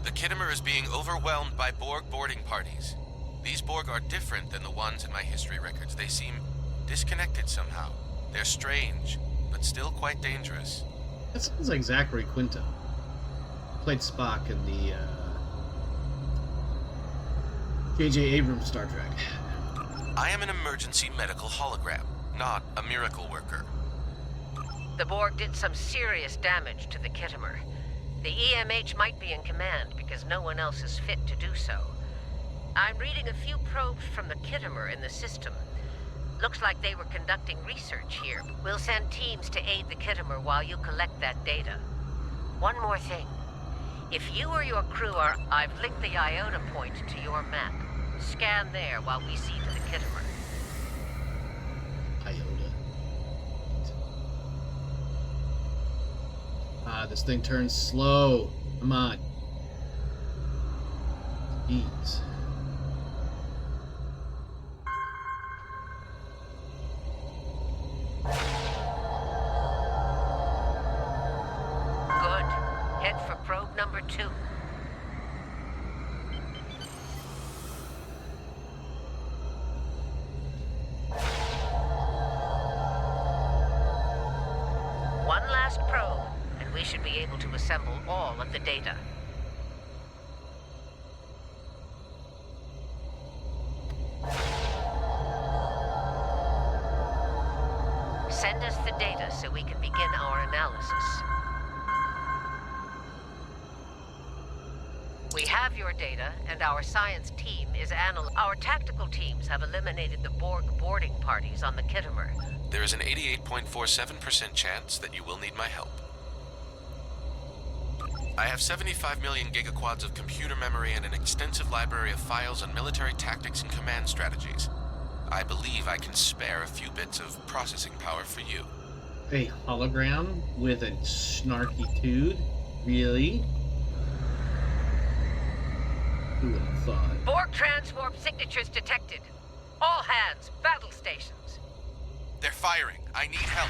The Kittimer is being overwhelmed by Borg boarding parties. These Borg are different than the ones in my history records. They seem disconnected somehow. They're strange, but still quite dangerous. That sounds like Zachary Quinto. Played Spock in the J.J. Abrams Star Trek. I am an emergency medical hologram, not a miracle worker. The Borg did some serious damage to the Kittimer. The EMH might be in command because no one else is fit to do so. I'm reading a few probes from the Kittimer in the system. Looks like they were conducting research here. We'll send teams to aid the Kittimer while you collect that data. One more thing. If you or your crew are... I've linked the Iota point to your map. Scan there while we see to the Kittimer. Iota. God, this thing turns slow. Come on. Jeez. Good. Head for probe number 2. One last probe, and we should be able to assemble all of the data. Send us the data so we can begin our analysis. We have your data, and our science team is Our tactical teams have eliminated the Borg boarding parties on the Kittimer. There is an 88.47% chance that you will need my help. I have 75 million gigaquads of computer memory and an extensive library of files on military tactics and command strategies. I believe I can spare a few bits of processing power for you. A hologram with a snarky dude? Really? Who would have thought? Borg transwarp signatures detected. All hands, battle stations. They're firing. I need help.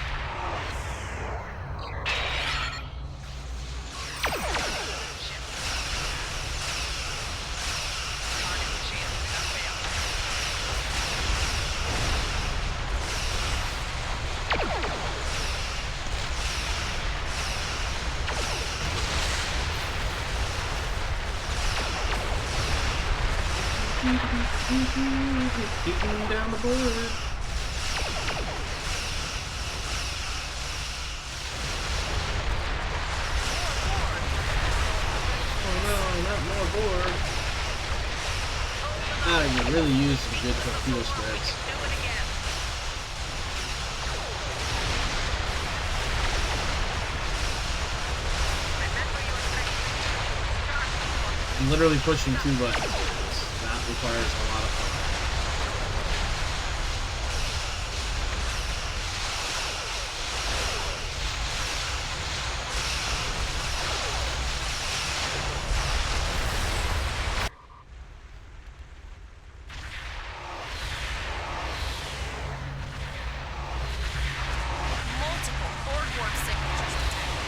Kicking down the board. Oh no, not more board. Ah, you really use some good torpedo spreads. I'm literally pushing 2 buttons. That requires a lot of fun. Multiple Borg warp signatures detected.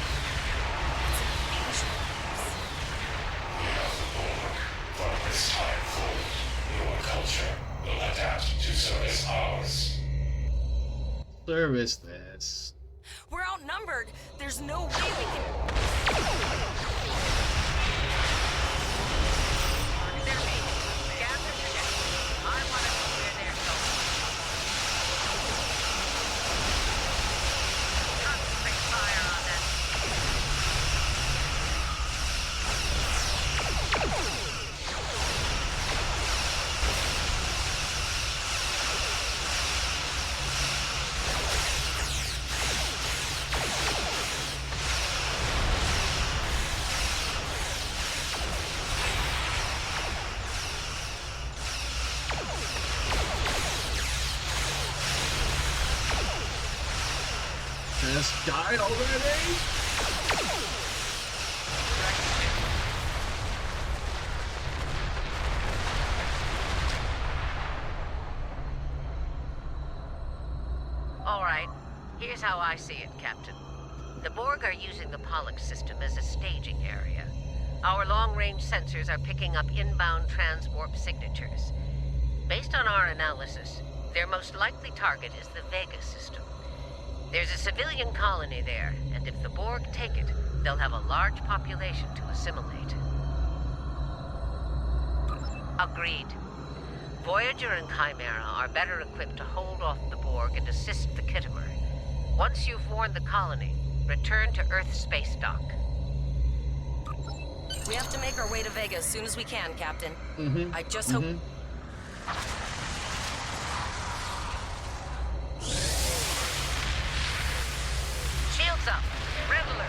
It's an ancient use. From this time forward, your culture will adapt to service ours. Service this. We're outnumbered. There's no way we can. Just die already? All right, here's how I see it, Captain. The Borg are using the Pollux system as a staging area. Our long-range sensors are picking up inbound transwarp signatures. Based on our analysis, their most likely target is the Vega system. There's a civilian colony there, and if the Borg take it, they'll have a large population to assimilate. Agreed. Voyager and Chimera are better equipped to hold off the Borg and assist the Kittimer. Once you've warned the colony, return to Earth space dock. We have to make our way to Vega as soon as we can, Captain. I just hope... Shields up! Red alert!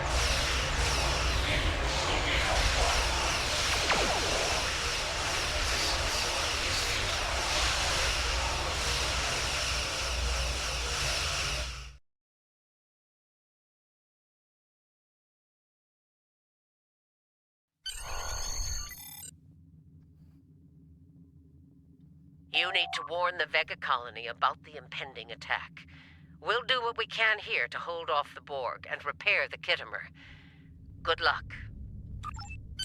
You need to warn the Vega colony about the impending attack. We'll do what we can here to hold off the Borg and repair the Kittimer. Good luck.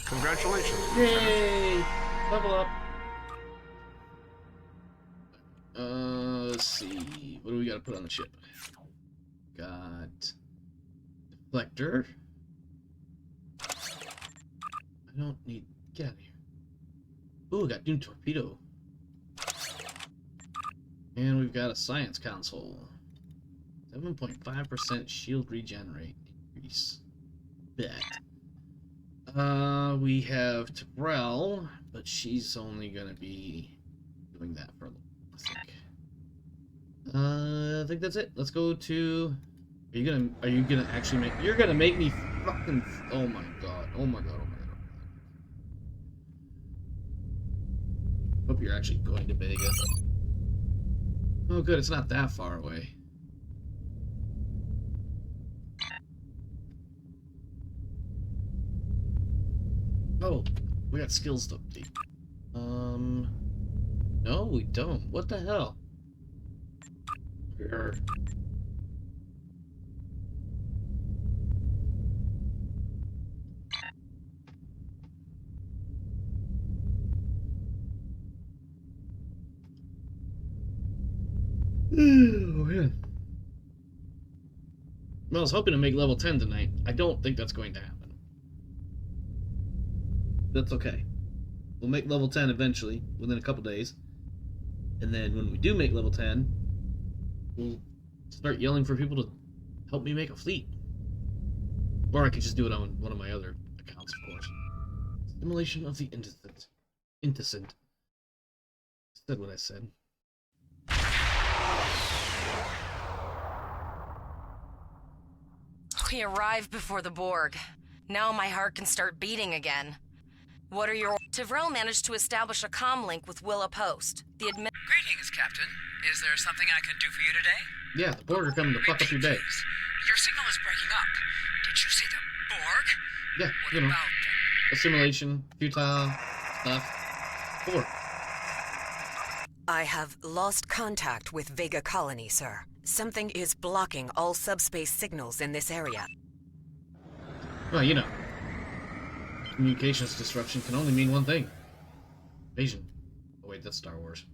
Congratulations. Yay! Level up. Let's see. What do we got to put on the ship? Got deflector. I don't need. Get out of here. Ooh, got Doom Torpedo. And we've got a science console. 7.5% shield regenerate increase. Bet. We have Terrell, but she's only gonna be doing that for a little, I think that's it. Let's go to. Are you gonna actually make? You're gonna make me fucking. Oh my god. Oh my god. Oh my god. Hope you're actually going to Vega. Oh good, it's not that far away. Oh, we got skills to update. No, we don't. What the hell? Grr. Oh, man. Well, I was hoping to make level 10 tonight. I don't think that's going to happen. That's okay. We'll make level 10 eventually, within a couple days. And then when we do make level 10, we'll start yelling for people to help me make a fleet. Or I could just do it on one of my other accounts, of course. Simulation of the Indecent. Said what I said. We arrived before the Borg. Now my heart can start beating again. What are your... Tevrel managed to establish a comm link with Willa Post. Greetings, Captain. Is there something I can do for you today? Yeah, the Borg are coming to fuck up your day. Your signal is breaking up. Did you say the Borg? Yeah, What you know. about them? Assimilation, futile stuff. Borg. I have lost contact with Vega Colony, sir. Something is blocking all subspace signals in this area. Well, you know. Communications disruption can only mean one thing. Invasion. Oh wait, that's Star Wars.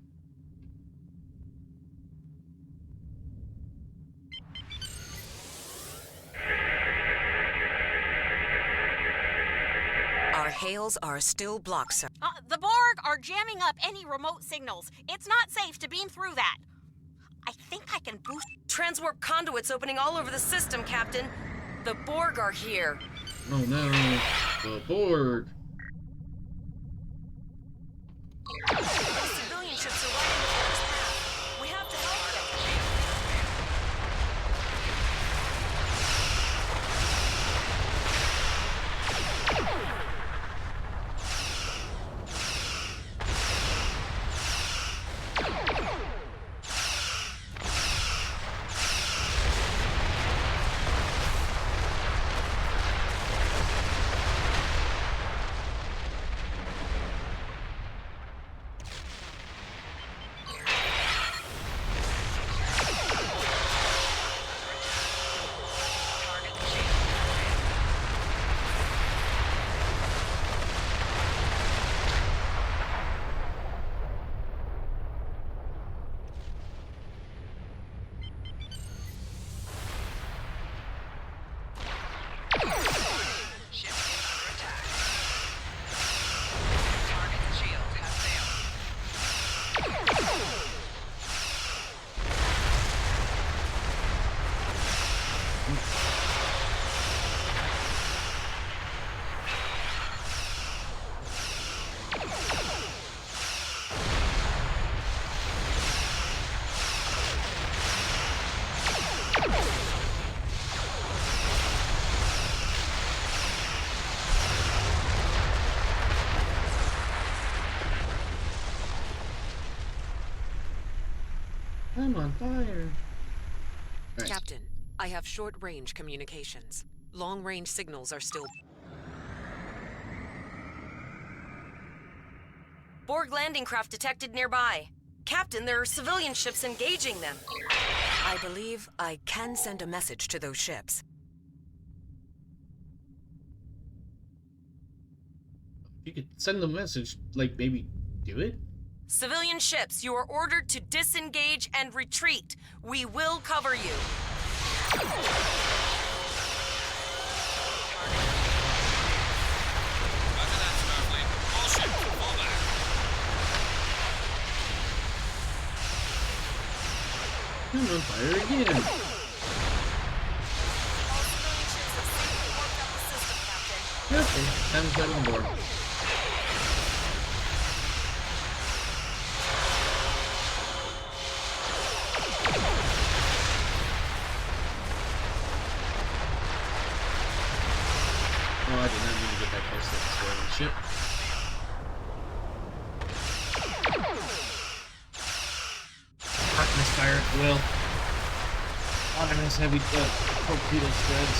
Our hails are still blocked, sir. The Borg are jamming up any remote signals. It's not safe to beam through that. I think I can boost... Transwarp conduits opening all over the system, Captain. The Borg are here. Oh no, the Borg. Civilian ships are right in the Borg's path. We have to help them. I'm on fire. Right. Captain, I have short-range communications. Long-range signals are still... Borg landing craft detected nearby. Captain, there are civilian ships engaging them. I believe I can send a message to those ships. You could send them a message, like maybe do it? Civilian ships, you are ordered to disengage and retreat. We will cover you. I'm on fire again. Okay, time to get on board. Oh, I did not mean to get that close to the sailing ship. Darkness fire at will. Autonomous heavy torpedo spreads.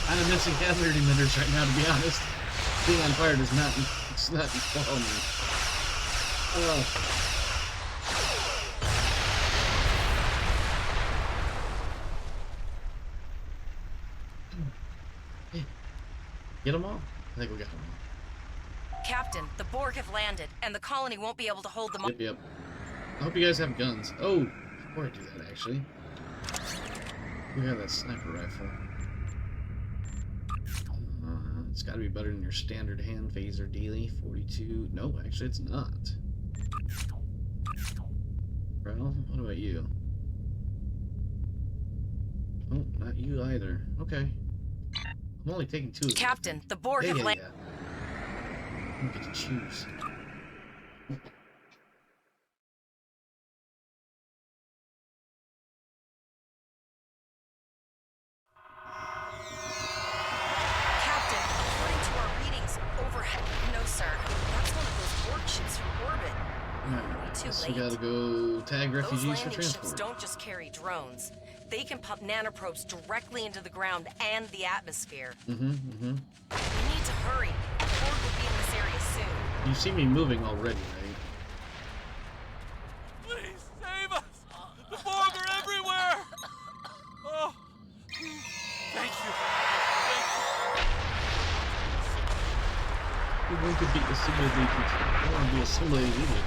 I'm missing hazard emitters right now, to be honest. Being on fire does not, it's not follow me. Hey, get them all? I think we got them all. Captain, the Borg have landed, and the colony won't be able to hold them up. Yep. I hope you guys have guns. Oh, before I do that, actually. We have that sniper rifle. It's got to be better than your standard hand phaser dealie. 42. No, actually, it's not. Well, what about you? Oh, not you either. Okay. I'm only taking 2 of them. Captain, the Borg have landed. I don't get to choose. We gotta go tag refugees for transport. Ships don't just carry drones. They can pump nanoprobes directly into the ground and the atmosphere. We need to hurry. The Borg will be in this area soon. You see me moving already, right? Please save us! The Borg are everywhere! Oh, thank you. We could be assimilated. I want to be assimilated either.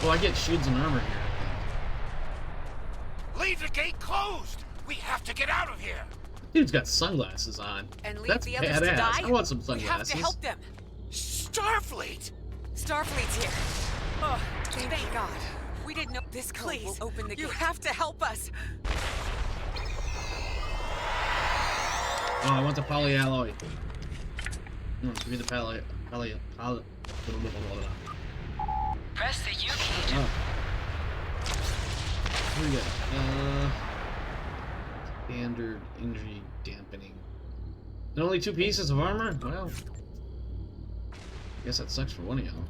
Well, I get shields and armor here, I think. Leave the gate closed! We have to get out of here! Dude's got sunglasses on. And leave That's the others badass. to die? I want some sunglasses. We have to help them. Starfleet! Starfleet's here. Oh, thank God. We didn't know this code will open the gate. You have to help us. Oh, I want the polyalloy. Give me the poly. Press the U key to... Here we go. Standard injury dampening. And only 2 pieces of armor? Well, guess that sucks for one of y'all.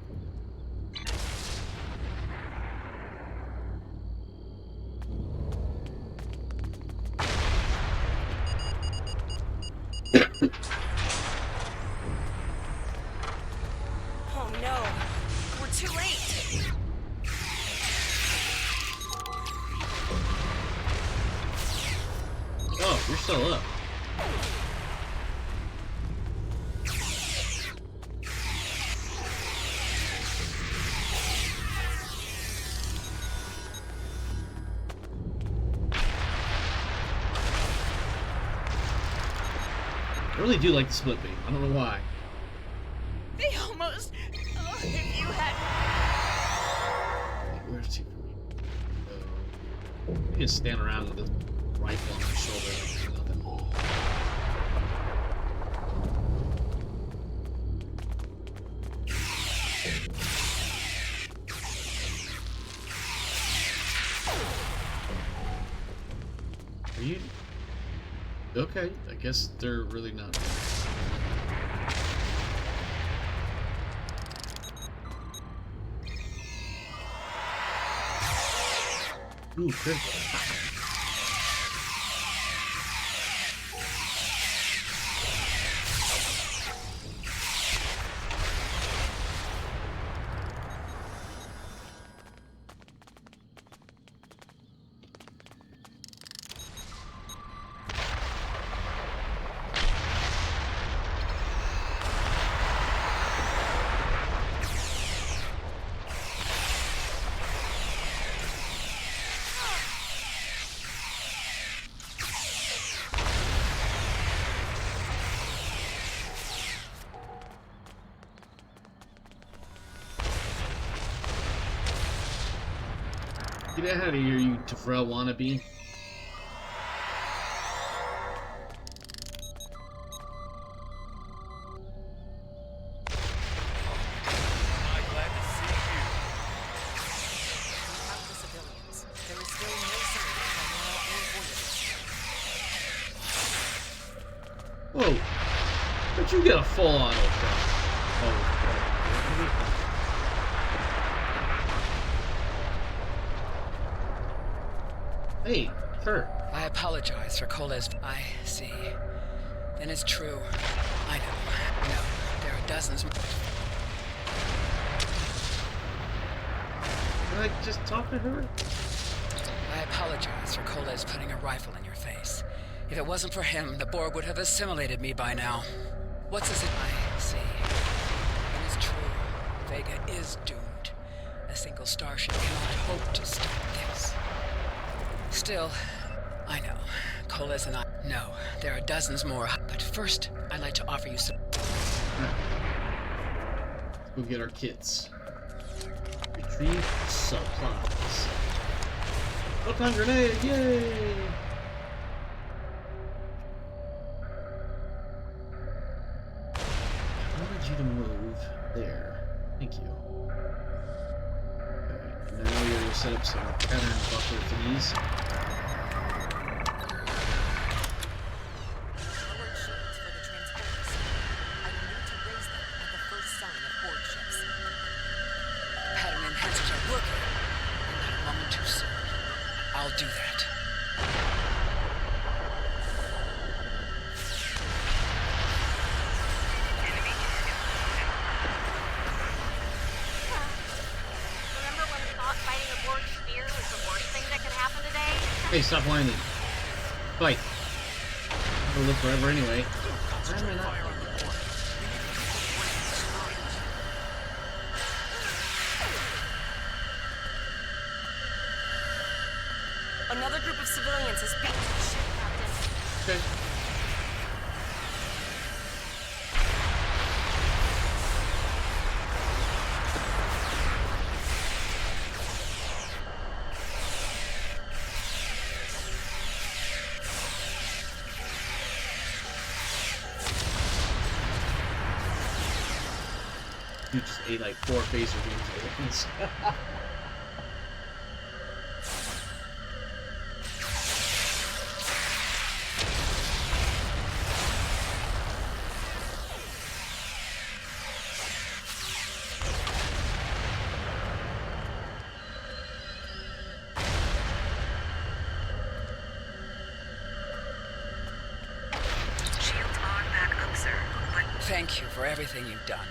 Oh no, we're too late. Oh, you're still up. I really do like the split beam. I don't know why. They almost... Oh, if you had... Where's he? You just stand around with a rifle on my shoulder. Nothing. Are you? Okay, I guess they're really not. Ooh, critical. Get out of here, you Tefrel wannabe. Whoa! Where'd you get a full auto from? Oh. Hey, her. I apologize for Cole's. I see. And it's true. I know. No, there are dozens. Can I just talk to her? I apologize for Cole's putting a rifle in your face. If it wasn't for him, the Borg would have assimilated me by now. What's this? I see. And it's true. Vega is doomed. A single starship cannot hope to stop this. Still, I know. Coles and I... No, there are dozens more. But first, I'd like to offer you some... Go get our kits. Retrieve supplies. Photon grenade! Yay! I wanted you to move there. Thank you. Okay, now we're going to set up some pattern buffer thingies. I'll do that. Remember when we thought fighting a Borg spear was the worst thing that could happen today? Hey, stop whining. Fight. We'll live forever anyway. Why am I not? Another group of civilians is being shit, Captain. Okay. You just ate like 4 phaser beams. Thank you for everything you've done.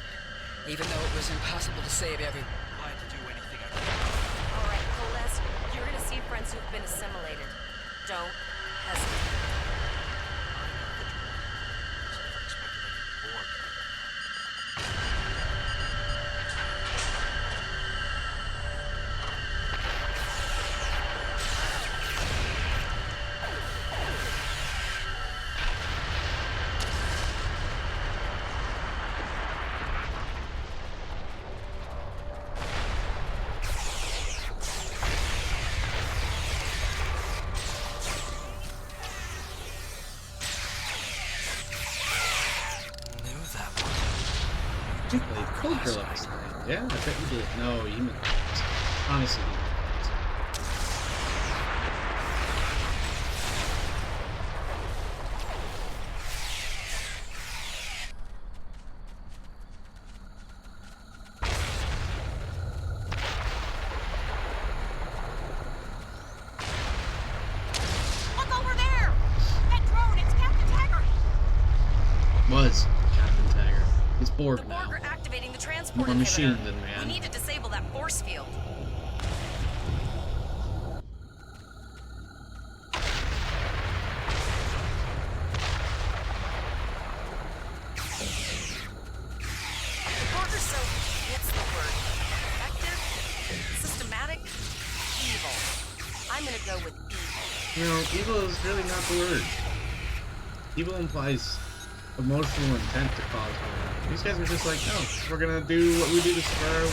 Even though it was impossible to save everyone. I had to do anything I could. All right, Coles, you're gonna see friends who've been assimilated. Don't hesitate. You played poker last night. Yeah, I bet you did. No, you meant honestly. Borg The now. Borg are activating the transport More machine inhibitor. than man. We need to disable that force field. The Borg are so, what's the word? Effective? Systematic? Evil. I'm gonna go with evil. No, evil is really not the word. Evil implies emotional intent to cause harm. These guys are just like, oh, we're gonna do what we do to spread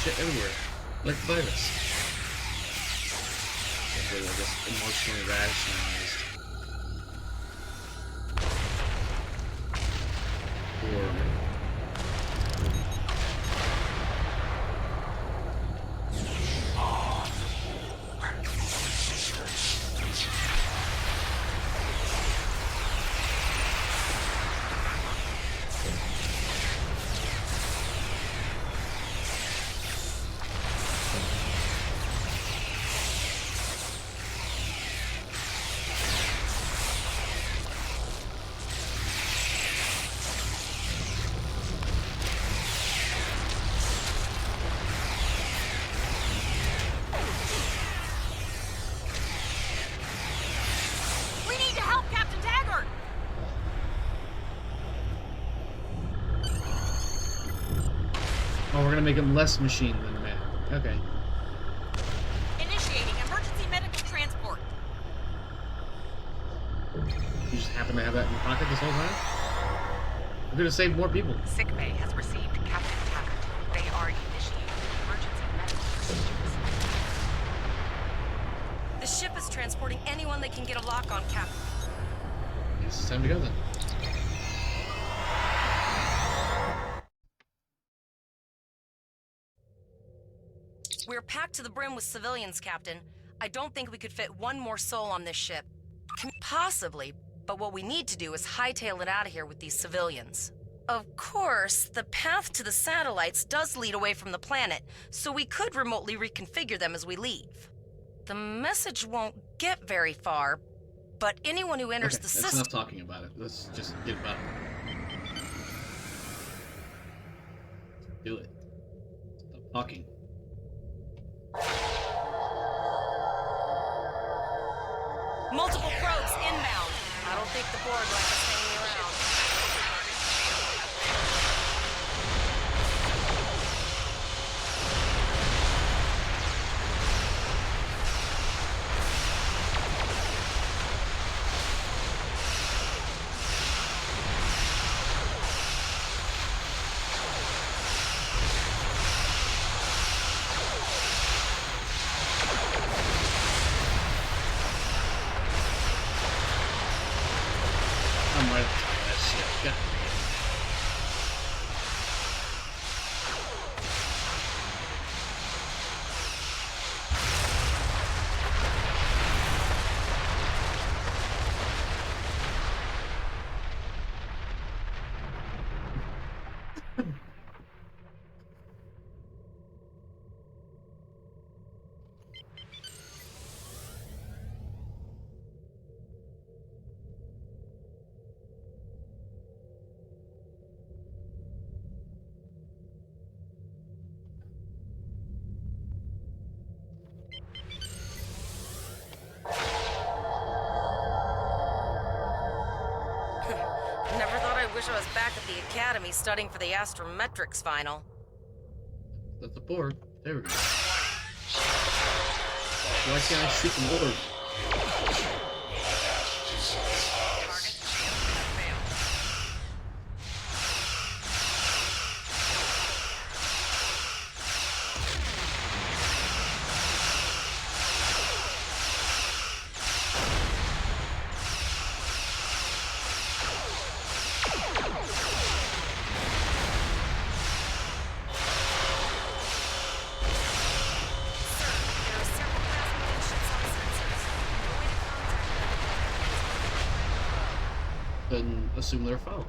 shit everywhere. Like the virus. They're just emotionally rationalized. Or We need to help Captain Taggart! oh, we're gonna make him less machine than man. Okay. Initiating emergency medical transport. You just happen to have that in your pocket this whole time? We're gonna save more people. Sickbay has received Captain Taggart. They are initiating emergency medical procedures. The ship is transporting anyone they can get a lock on, Captain. Guess it's time to go then. We're packed to the brim with civilians, Captain. I don't think we could fit one more soul on this ship. Possibly, but what we need to do is hightail it out of here with these civilians. Of course, the path to the satellites does lead away from the planet, so we could remotely reconfigure them as we leave. The message won't get very far, but anyone who enters Okay, the that's system... enough talking about it. Let's just get about it. Do it. Stop talking. Multiple probes inbound. I don't think the Borg like us hanging around. I'm right on top of that shit. God damn. Never thought I wish I was back at the academy studying for the astrometrics final. That's the board. There we go. Why can't I shoot the board? Then assume they're a foe.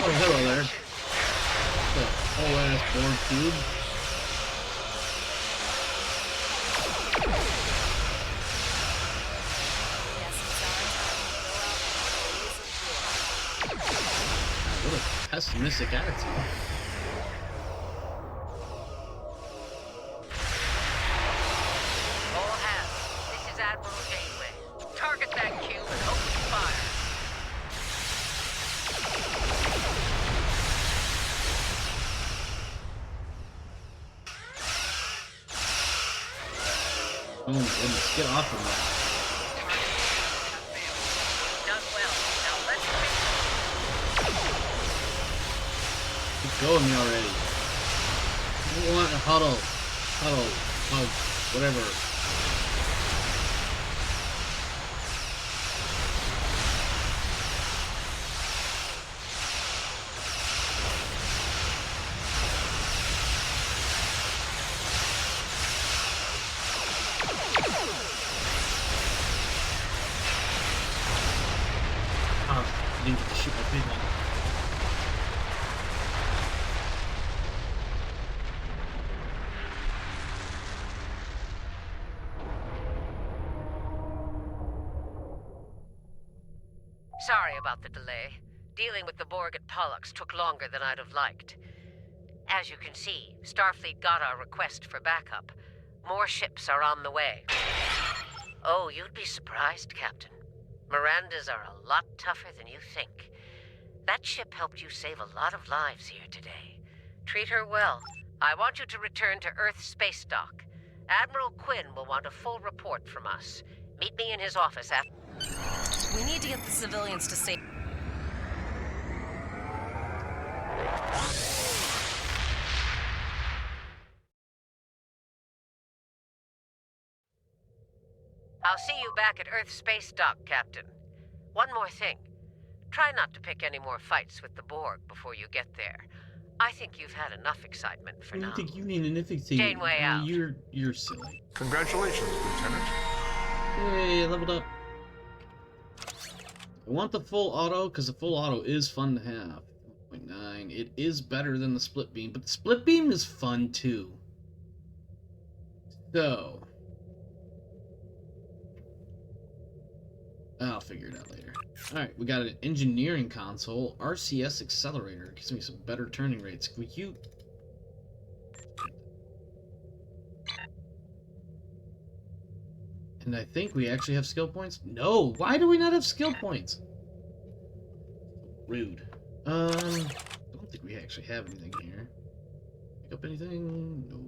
Oh, hello there. pessimistic attitude. All hands, this is Admiral Janeway. Target that cube and open fire. Oh my goodness, get off of me. Done well. Now let's Keep going me already. I don't want a huddle. Huddle. Hug. Whatever. I didn't get to shoot my big one. Sorry about the delay. Dealing with the Borg at Pollux took longer than I'd have liked. As you can see, Starfleet got our request for backup. More ships are on the way. Oh, you'd be surprised, Captain. Mirandas are a lot tougher than you think. That ship helped you save a lot of lives here today. Treat her well. I want you to return to Earth space dock. Admiral Quinn will want a full report from us. Meet me in his office after... We need to get the civilians to safety. I'll see you back at Earth space dock, Captain. One more thing. Try not to pick any more fights with the Borg before you get there. I think you've had enough excitement for I now. don't think you need anything. Janeway out. You're silly. Congratulations, Lieutenant. Hey, leveled up. I want the full auto because the full auto is fun to have. 1.9. It is better than the split beam, but the split beam is fun too. So I'll figure it out later. Alright, we got an engineering console. RCS accelerator. Gives me some better turning rates. Would you... And I think we actually have skill points. No! Why do we not have skill points? Rude. I don't think we actually have anything here. Pick up anything? No.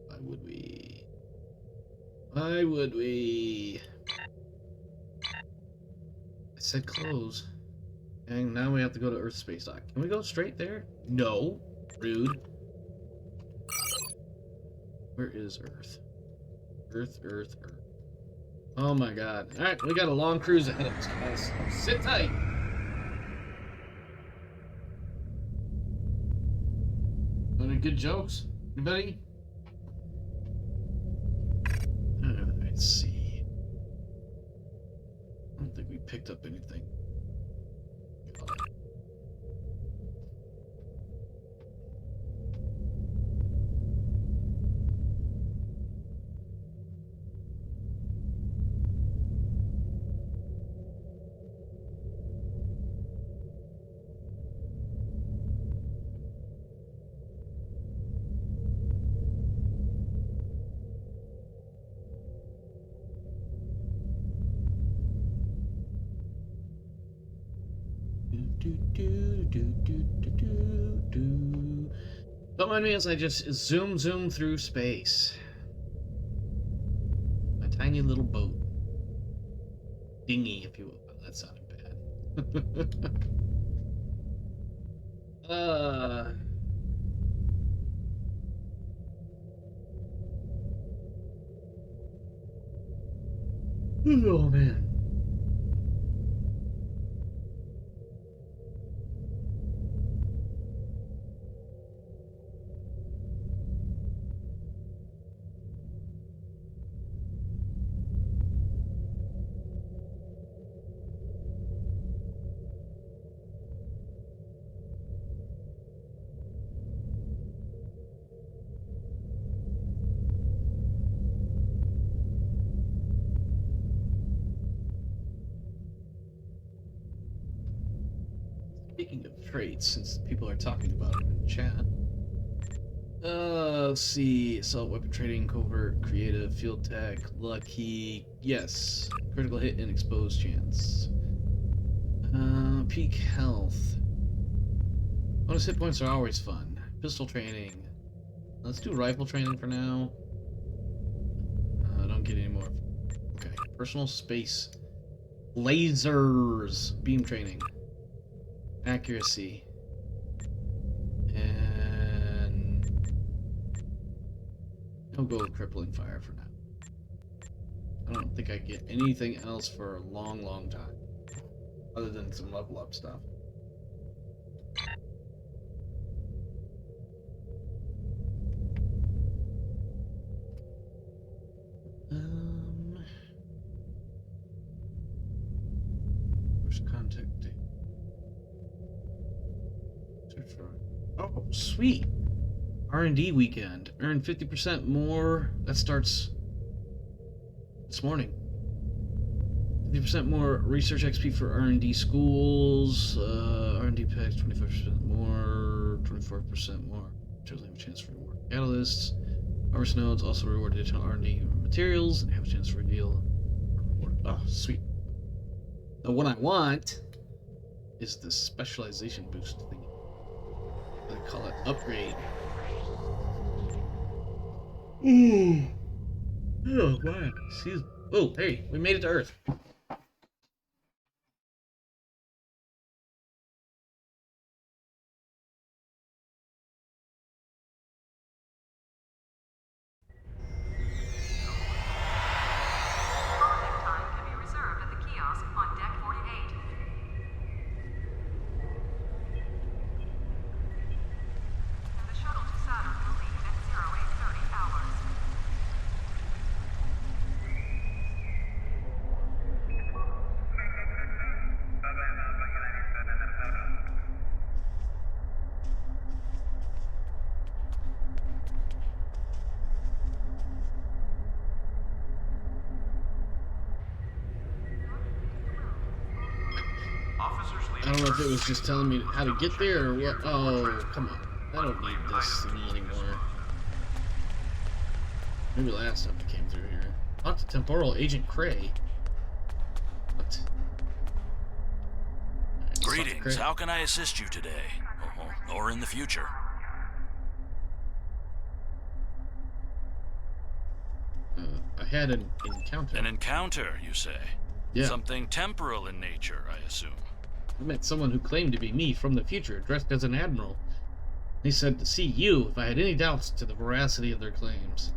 Why would we? Why would we? I said close. And now we have to go to Earth Space Dock. Can we go straight there? No. Rude. Where is Earth? Earth, Earth, Earth. Oh my god. Alright, we got a long cruise ahead of us, guys. Sit tight. Any good jokes? Anybody? Let's see. I don't think we picked up anything. Don't mind me as I just zoom through space. My tiny little boat. Dinghy, if you will. Oh, that sounded bad. Oh man. Speaking of traits, since people are talking about it in chat. Let's see. Assault, weapon trading, covert, creative, field tech, lucky. Yes. Critical hit and exposed chance. Peak health. Bonus hit points are always fun. Pistol training. Let's do rifle training for now. Don't get any more. Okay. Personal space. Lasers. Beam training. Accuracy. And I'll go with crippling fire for now. I don't think I get anything else for a long, long time. Other than some level up stuff. First contact date. Search for. Oh, sweet! R&D weekend. Earn 50% more. That starts this morning. 50% more research XP for R&D schools. R&D packs 25% more. 24% more. Children have a chance for more catalysts. Harvest nodes also reward additional R&D materials and have a chance to reveal a reward. Oh, sweet. Now, what I want is the specialization boost thing. They call it upgrade. Ooh. Oh, wow. Oh, hey, we made it to Earth. I don't know if it was just telling me how to get there or what. Oh, come on. I don't need this thing anymore. Maybe last time it came through here. Talk to Temporal Agent Cray. What? Right, Greetings. How can I assist you today? Or in the future? I had an encounter. An encounter, you say? Yeah. Something temporal in nature, I assume. I met someone who claimed to be me from the future, dressed as an admiral. He said to see you if I had any doubts to the veracity of their claims.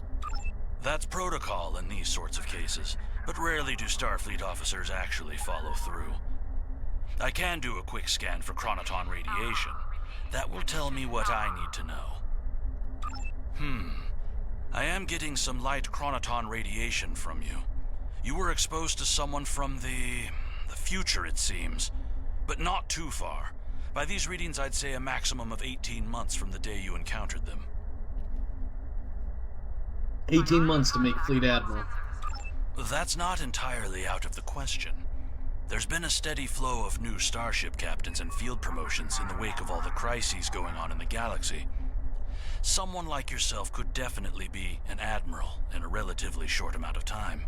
That's protocol in these sorts of cases, but rarely do Starfleet officers actually follow through. I can do a quick scan for chronoton radiation. That will tell me what I need to know. I am getting some light chronoton radiation from you. You were exposed to someone from the future, it seems. But not too far. By these readings, I'd say a maximum of 18 months from the day you encountered them. 18 months to make Fleet Admiral. That's not entirely out of the question. There's been a steady flow of new starship captains and field promotions in the wake of all the crises going on in the galaxy. Someone like yourself could definitely be an admiral in a relatively short amount of time.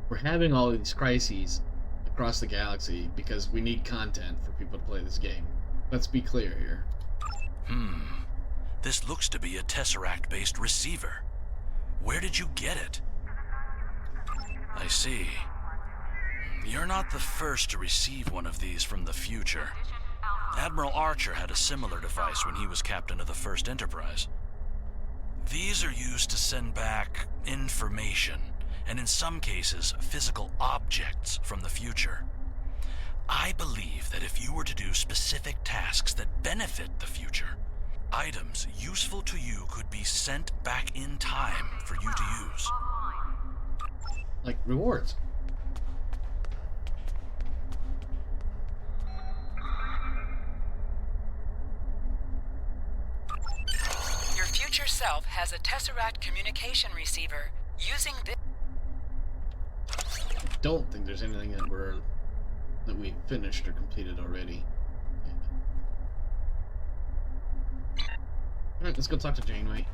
We're having all of these crises across the galaxy because we need content for people to play this game. Let's be clear here. This looks to be a Tesseract-based receiver. Where did you get it? I see. You're not the first to receive one of these from the future. Admiral Archer had a similar device when he was captain of the First Enterprise. These are used to send back information, and in some cases, physical objects from the future. I believe that if you were to do specific tasks that benefit the future, items useful to you could be sent back in time for you to use. Like rewards. Your future self has a Tesseract communication receiver. Using this... I don't think there's anything that we've finished or completed already. Alright, let's go talk to Janeway.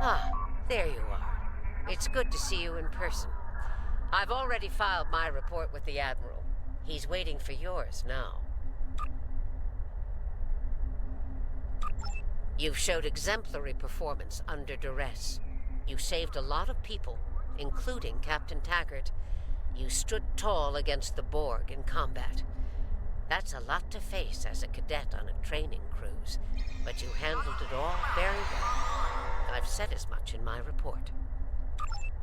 Ah, there you are. It's good to see you in person. I've already filed my report with the Admiral. He's waiting for yours now. You've showed exemplary performance under duress. You saved a lot of people, including Captain Taggart. You stood tall against the Borg in combat. That's a lot to face as a cadet on a training cruise, but you handled it all very well. I've said as much in my report.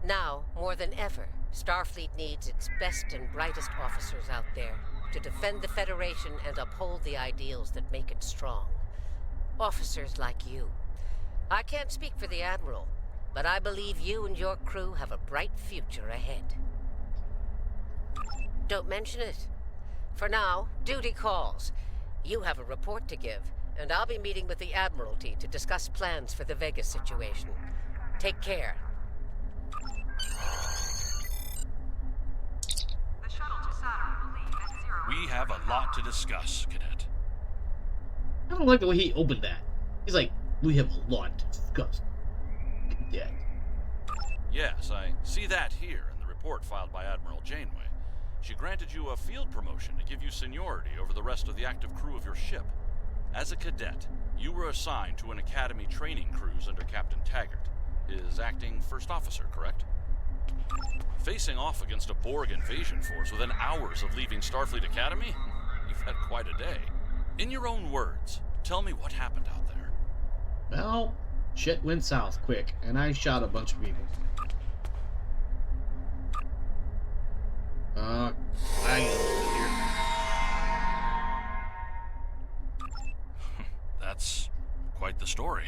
Now, more than ever, Starfleet needs its best and brightest officers out there to defend the Federation and uphold the ideals that make it strong. Officers like you. I can't speak for the Admiral, but I believe you and your crew have a bright future ahead. Don't mention it. For now, duty calls. You have a report to give, and I'll be meeting with the Admiralty to discuss plans for the Vega situation. Take care. We have a lot to discuss, Cadet. I don't like the way he opened that. He's like, we have a lot to discuss. Cadet. Yes, I see that here in the report filed by Admiral Janeway. She granted you a field promotion to give you seniority over the rest of the active crew of your ship. As a cadet, you were assigned to an Academy training cruise under Captain Taggart, his acting first officer, correct? Facing off against a Borg invasion force within hours of leaving Starfleet Academy? You've had quite a day. In your own words, tell me what happened out there. Well, shit went south quick, and I shot a bunch of people. I get here. That's quite the story.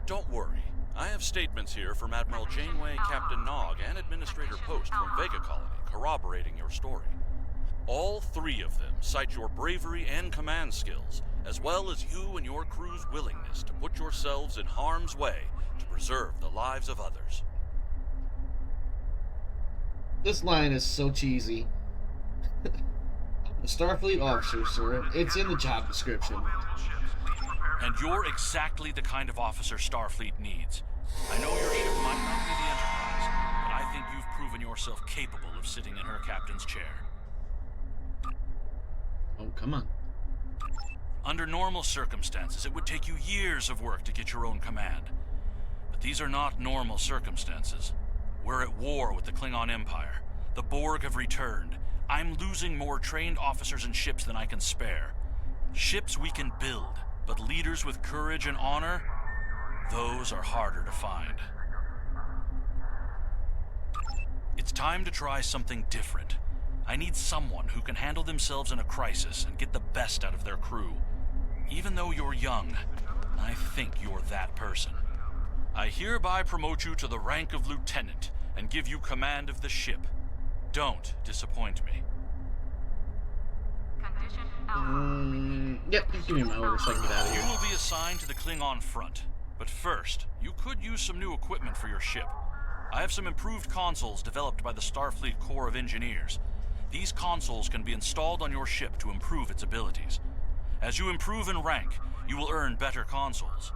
Don't worry. I have statements here from Admiral Janeway, Captain Nog, and Administrator Post from Vega Colony corroborating your story. All three of them cite your bravery and command skills, as well as you and your crew's willingness to put yourselves in harm's way to preserve the lives of others. This line is so cheesy. I'm a Starfleet officer, sir. It's in the job description. And you're exactly the kind of officer Starfleet needs. I know your ship might not be the Enterprise, but I think you've proven yourself capable of sitting in her captain's chair. Oh, come on. Under normal circumstances, it would take you years of work to get your own command. But these are not normal circumstances. We're at war with the Klingon Empire. The Borg have returned. I'm losing more trained officers and ships than I can spare. Ships we can build, but leaders with courage and honor, those are harder to find. It's time to try something different. I need someone who can handle themselves in a crisis and get the best out of their crew. Even though you're young, I think you're that person. I hereby promote you to the rank of lieutenant and give you command of the ship. Don't disappoint me. Yep, just give me my order so I can get out of here. You will be assigned to the Klingon front. But first, you could use some new equipment for your ship. I have some improved consoles developed by the Starfleet Corps of Engineers. These consoles can be installed on your ship to improve its abilities. As you improve in rank, you will earn better consoles.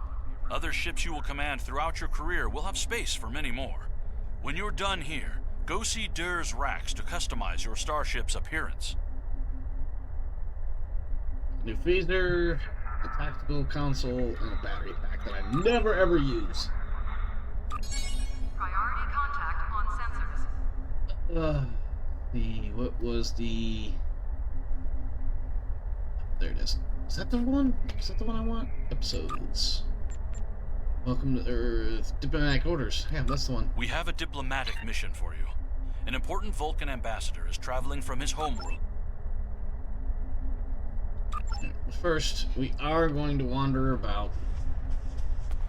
Other ships you will command throughout your career will have space for many more. When you're done here, go see Dur's racks to customize your starship's appearance. New freezer, a tactical console, and a battery pack that I never ever use. Priority contact on sensors. What was the... There it is. Is that the one? Is that the one I want? Episodes. Welcome to Earth. Diplomatic orders. Yeah, that's the one. We have a diplomatic mission for you. An important Vulcan ambassador is traveling from his homeworld. First, we are going to wander about.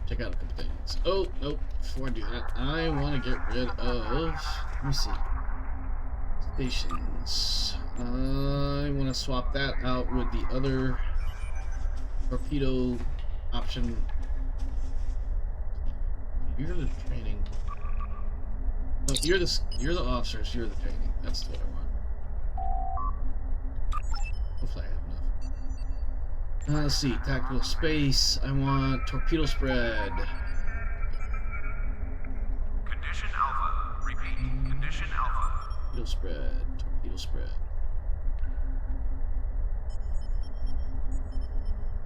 Check out a couple things. Oh, nope. Before I do that, I want to get rid of... Let me see. Stations. I want to swap that out with the other torpedo option. You're the training. No, you're the officers. You're the training. That's what I want. Let's see, tactical space. I want torpedo spread. Condition Alpha. Repeat. Condition Alpha. Torpedo spread. Torpedo spread.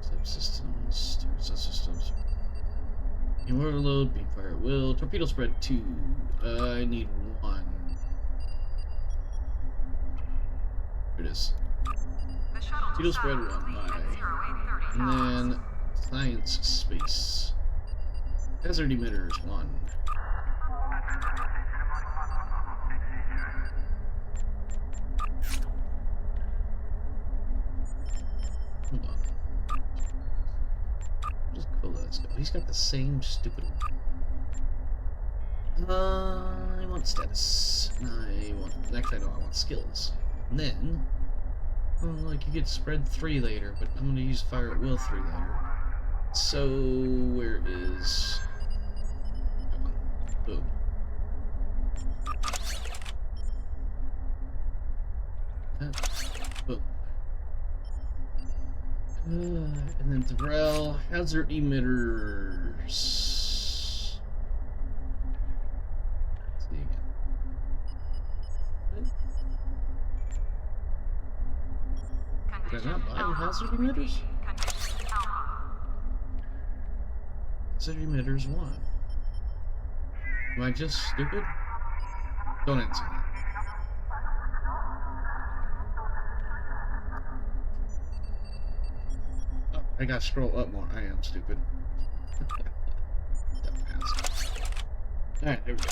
Subsystems. Subsystems. Inverter load. Beam fire at will. Torpedo spread 2. I need 1. Here it is. Torpedo spread 1. And then science space. Hazard emitters 1. Hold on. Just cool let's go. He's got the same stupid one. I want status. Actually I want skills. And then like you get spread 3 later, but I'm gonna use fire at will 3 later. So where is that one? Boom. Boom. And then Thrall, hazard emitters. Let's see again. Did I not buy hazard emitters? Hazard emitters 1. Am I just stupid? Don't answer that. Oh, I gotta scroll up more. I am stupid. Alright, there we go.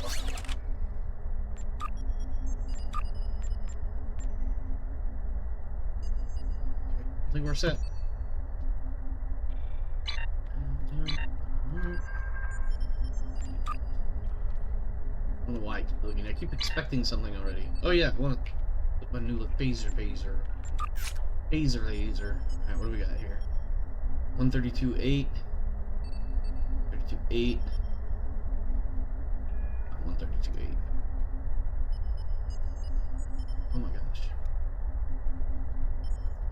I think we're set. I don't know why I keep looking. I keep expecting something already. Oh yeah, I want to put my new phaser. Alright, what do we got here? 132.8. 32.8. 132.8. Oh my gosh.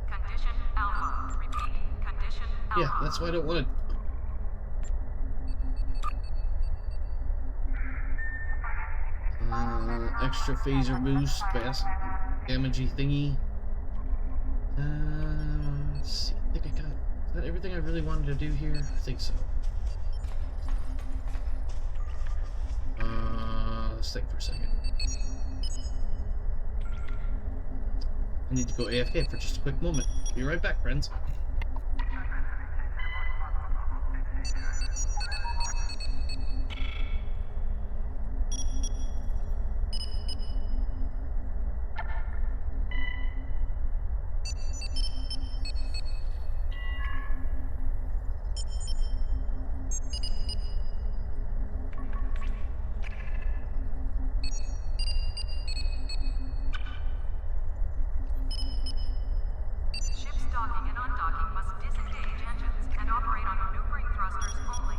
Condition Alpha. Repeat. Condition Alpha. Yeah, that's why I don't want to. Extra phaser boost, fast damagey thingy. Let's see. I think I got. Is that everything I really wanted to do here? I think so. Let's think for a second. I need to go AFK for just a quick moment. Be right back, friends. Docking and undocking must disengage engines and operate on maneuvering thrusters only.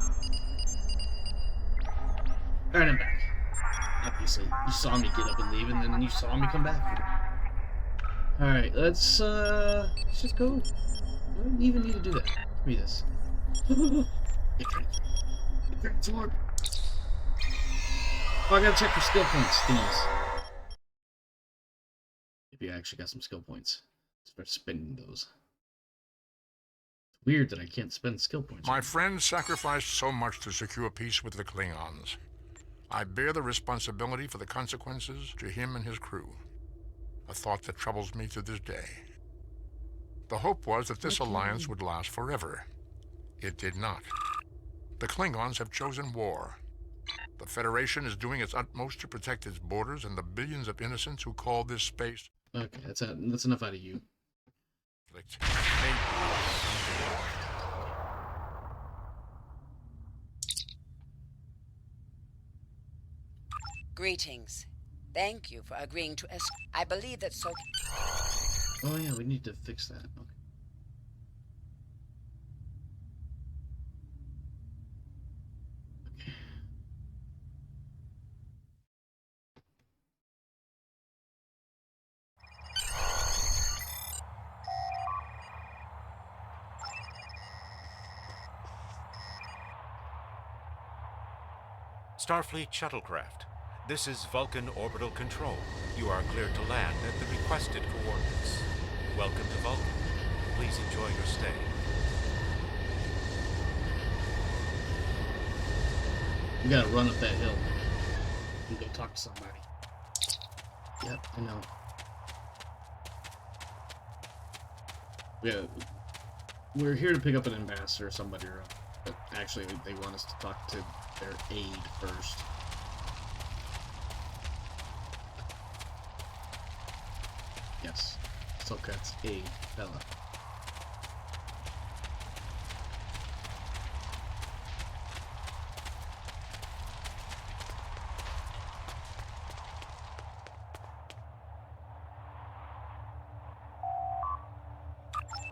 Alright, I'm back. Obviously, you saw me get up and leave, and then you saw me come back. Alright, let's just go. I don't even need to do that. Give me this. Get transformed. Oh, I gotta check for skill points, thingies. Maybe I actually got some skill points. Start spending those. Weird that I can't spend skill points. My friend sacrificed so much to secure peace with the Klingons. I bear the responsibility for the consequences to him and his crew. A thought that troubles me to this day. The hope was that this alliance would last forever. It did not. The Klingons have chosen war. The Federation is doing its utmost to protect its borders and the billions of innocents who call this space. Okay, that's enough out of you. Greetings. Thank you for agreeing to I believe that so. Oh yeah, we need to fix that. Okay. Starfleet shuttlecraft. This is Vulcan Orbital Control. You are cleared to land at the requested coordinates. Welcome to Vulcan. Please enjoy your stay. We gotta run up that hill and go talk to somebody. Yep, I know. We're here to pick up an ambassador or somebody, but actually they want us to talk to their aide first. Yes, Soketh's aide, Bella.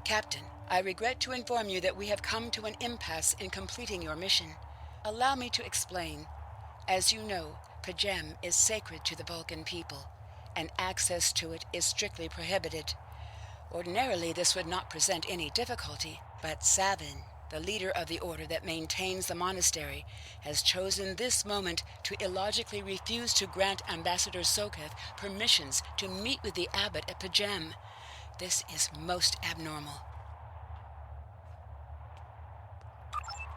Captain, I regret to inform you that we have come to an impasse in completing your mission. Allow me to explain. As you know, Pajem is sacred to the Vulcan people, and access to it is strictly prohibited. Ordinarily, this would not present any difficulty, but Savin, the leader of the order that maintains the monastery, has chosen this moment to illogically refuse to grant Ambassador Soketh permissions to meet with the abbot at Pajem. This is most abnormal.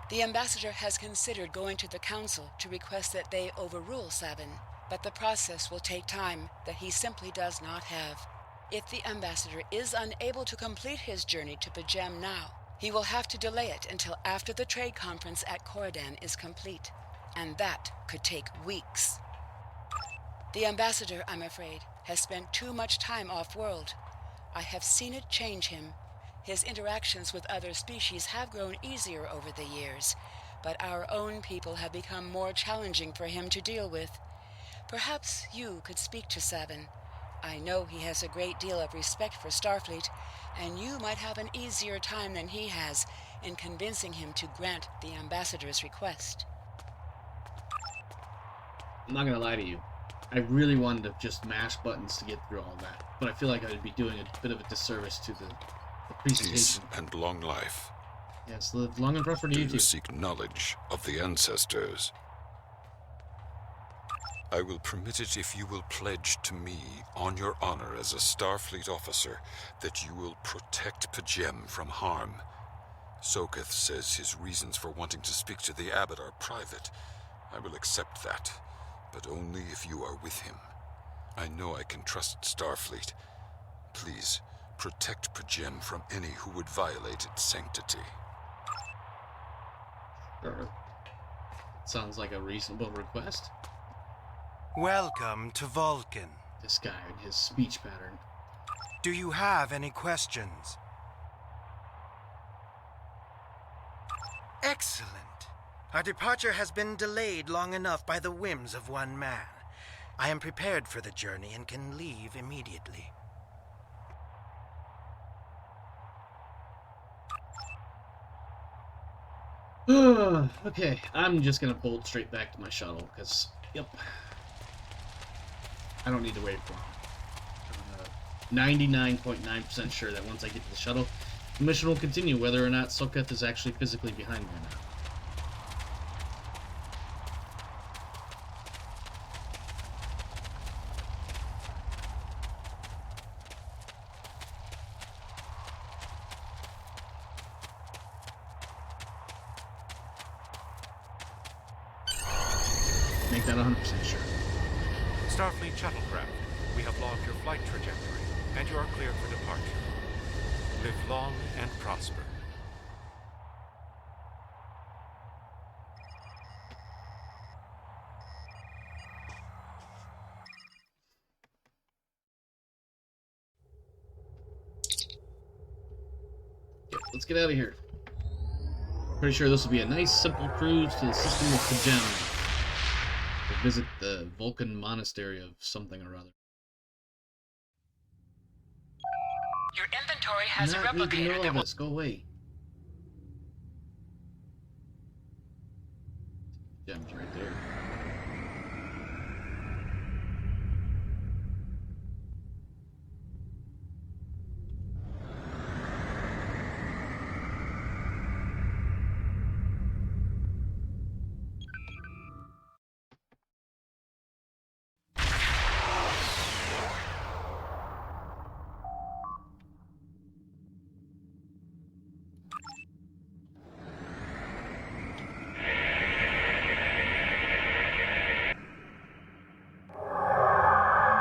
The ambassador has considered going to the council to request that they overrule Savin, but the process will take time that he simply does not have. If the ambassador is unable to complete his journey to Pajem now, he will have to delay it until after the trade conference at Coridan is complete, and that could take weeks. The ambassador, I'm afraid, has spent too much time off-world. I have seen it change him. His interactions with other species have grown easier over the years, but our own people have become more challenging for him to deal with. Perhaps you could speak to Savin. I know he has a great deal of respect for Starfleet, and you might have an easier time than he has in convincing him to grant the ambassador's request. I'm not gonna lie to you. I really wanted to just mash buttons to get through all that, but I feel like I'd be doing a bit of a disservice to the presentation. Peace and long life. Yes, live long and prosper to you Do too. you seek knowledge of the ancestors? I will permit it if you will pledge to me, on your honor as a Starfleet officer, that you will protect Pajem from harm. Soketh says his reasons for wanting to speak to the abbot are private. I will accept that, but only if you are with him. I know I can trust Starfleet. Please, protect Pajem from any who would violate its sanctity. Sure. Sounds like a reasonable request. Welcome to Vulcan. This guy and his speech pattern. Do you have any questions? Excellent. Our departure has been delayed long enough by the whims of one man. I am prepared for the journey and can leave immediately. Okay, I'm just gonna bolt straight back to my shuttle, because, yep, I don't need to wait for him. 99.9% sure that once I get to the shuttle, the mission will continue, whether or not Soketh is actually physically behind me or not. Make that 100% sure. Starfleet shuttlecraft, we have logged your flight trajectory, and you are cleared for departure. Live long and prosper. Yep, let's get out of here. Pretty sure this will be a nice, simple cruise to the system of Pajem. We'll visit the Vulcan monastery of something or other. Your inventory has a Not need to know replicator all that will... this. Go away. Gem's right there.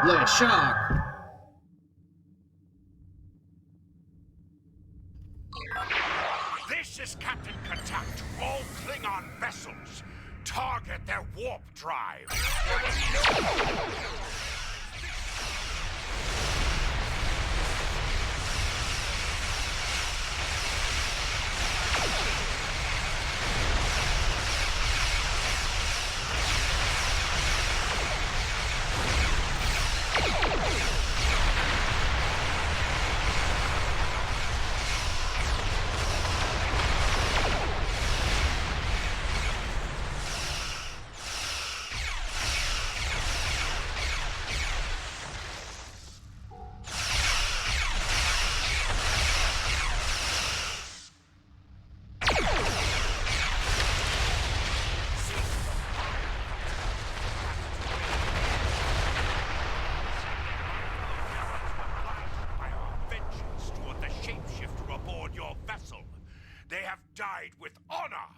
Le Shock. This is Captain Katak to all Klingon vessels. Target their warp drive. They have died with honor.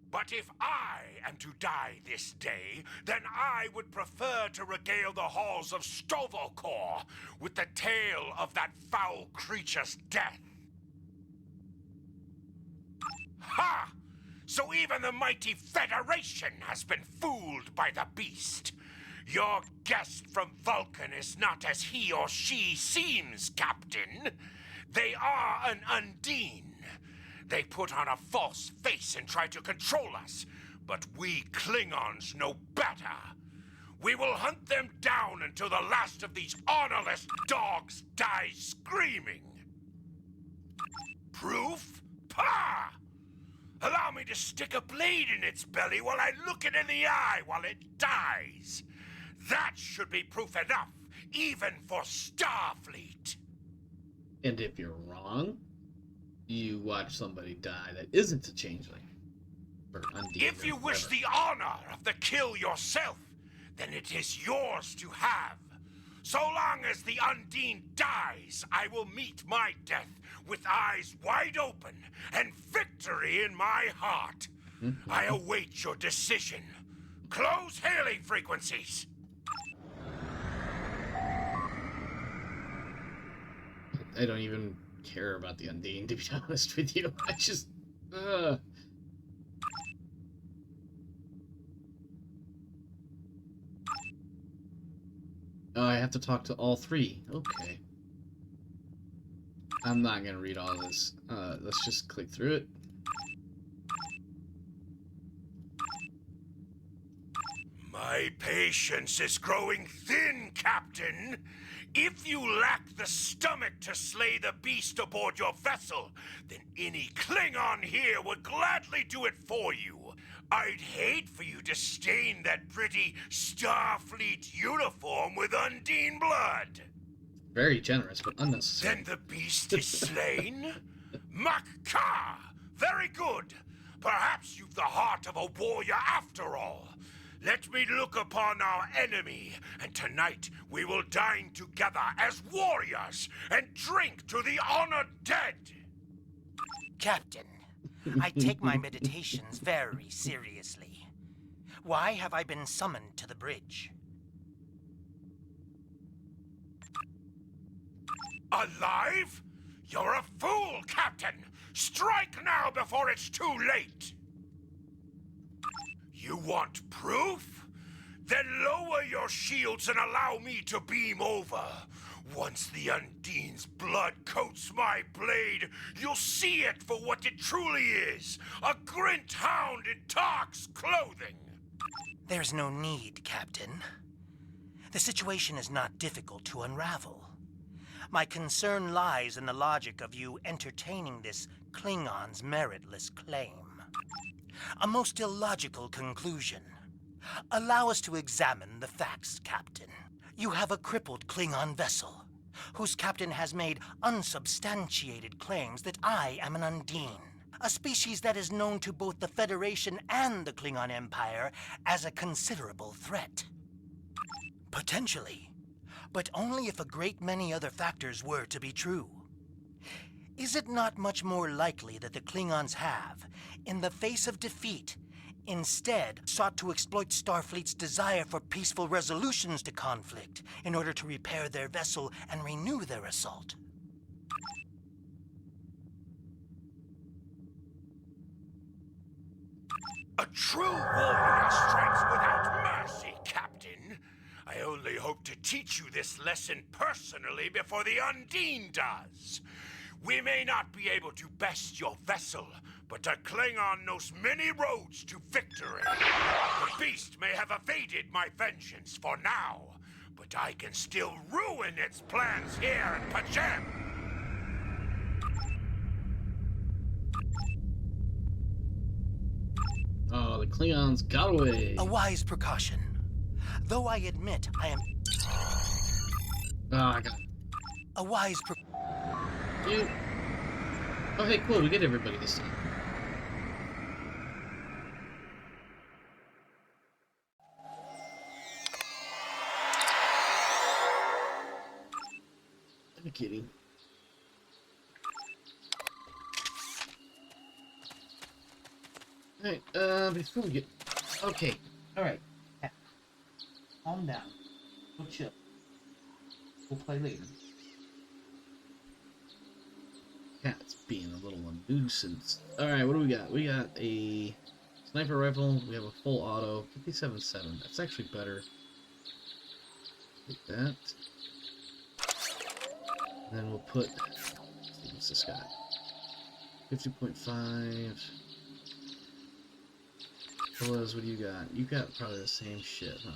But if I am to die this day, then I would prefer to regale the halls of Sto-vo-kor with the tale of that foul creature's death. Ha! So even the mighty Federation has been fooled by the beast. Your guest from Vulcan is not as he or she seems, Captain. They are an Undine. They put on a false face and try to control us, but we Klingons know better. We will hunt them down until the last of these honorless dogs dies screaming. Proof? Pah! Allow me to stick a blade in its belly while I look it in the eye while it dies. That should be proof enough, even for Starfleet. And if you're wrong, you watch somebody die that isn't a changeling. Or Undine, if you wish the honor of the kill yourself, then it is yours to have. So long as the Undine dies, I will meet my death with eyes wide open and victory in my heart. I await your decision. Close hailing frequencies. I don't even care about the Undine, to be honest with you. I just... Oh, I have to talk to all three. Okay. I'm not gonna read all this. Let's just click through it. My patience is growing thin, Captain. If you lack the stomach to slay the beast aboard your vessel, then any Klingon here would gladly do it for you. I'd hate for you to stain that pretty Starfleet uniform with Undine blood. Very generous, but unnecessary. Then the beast is slain? Mak-Ka! Very good. Perhaps you've the heart of a warrior after all. Let me look upon our enemy, and tonight we will dine together as warriors and drink to the honored dead. Captain, I take my meditations very seriously. Why have I been summoned to the bridge? Alive? You're a fool, Captain! Strike now before it's too late! You want proof? Then lower your shields and allow me to beam over. Once the Undine's blood coats my blade, you'll see it for what it truly is. A Grint hound in Tark's clothing. There's no need, Captain. The situation is not difficult to unravel. My concern lies in the logic of you entertaining this Klingon's meritless claim. A most illogical conclusion. Allow us to examine the facts, Captain. You have a crippled Klingon vessel, whose captain has made unsubstantiated claims that I am an Undine, a species that is known to both the Federation and the Klingon Empire as a considerable threat. Potentially, but only if a great many other factors were to be true. Is it not much more likely that the Klingons have, in the face of defeat, instead sought to exploit Starfleet's desire for peaceful resolutions to conflict in order to repair their vessel and renew their assault. A true warrior strikes without mercy, Captain. I only hope to teach you this lesson personally before the Undine does. We may not be able to best your vessel, but a Klingon knows many roads to victory. The beast may have evaded my vengeance for now, but I can still ruin its plans here in Pajem. Oh, the Klingons got away. A wise precaution. Though I admit I am... I got it. A wise You... Oh, hey, cool, we get everybody this time. I'm kidding. Alright, before we get... Okay, alright. Calm down. We'll chill. We'll play later. Cat's being a little nuisance. Alright, what do we got? We got a sniper rifle. We have a full auto. 57.7. That's actually better. Take that. And then we'll put... What's this guy? 50.5. Fellas, what do you got? You got probably the same shit, huh?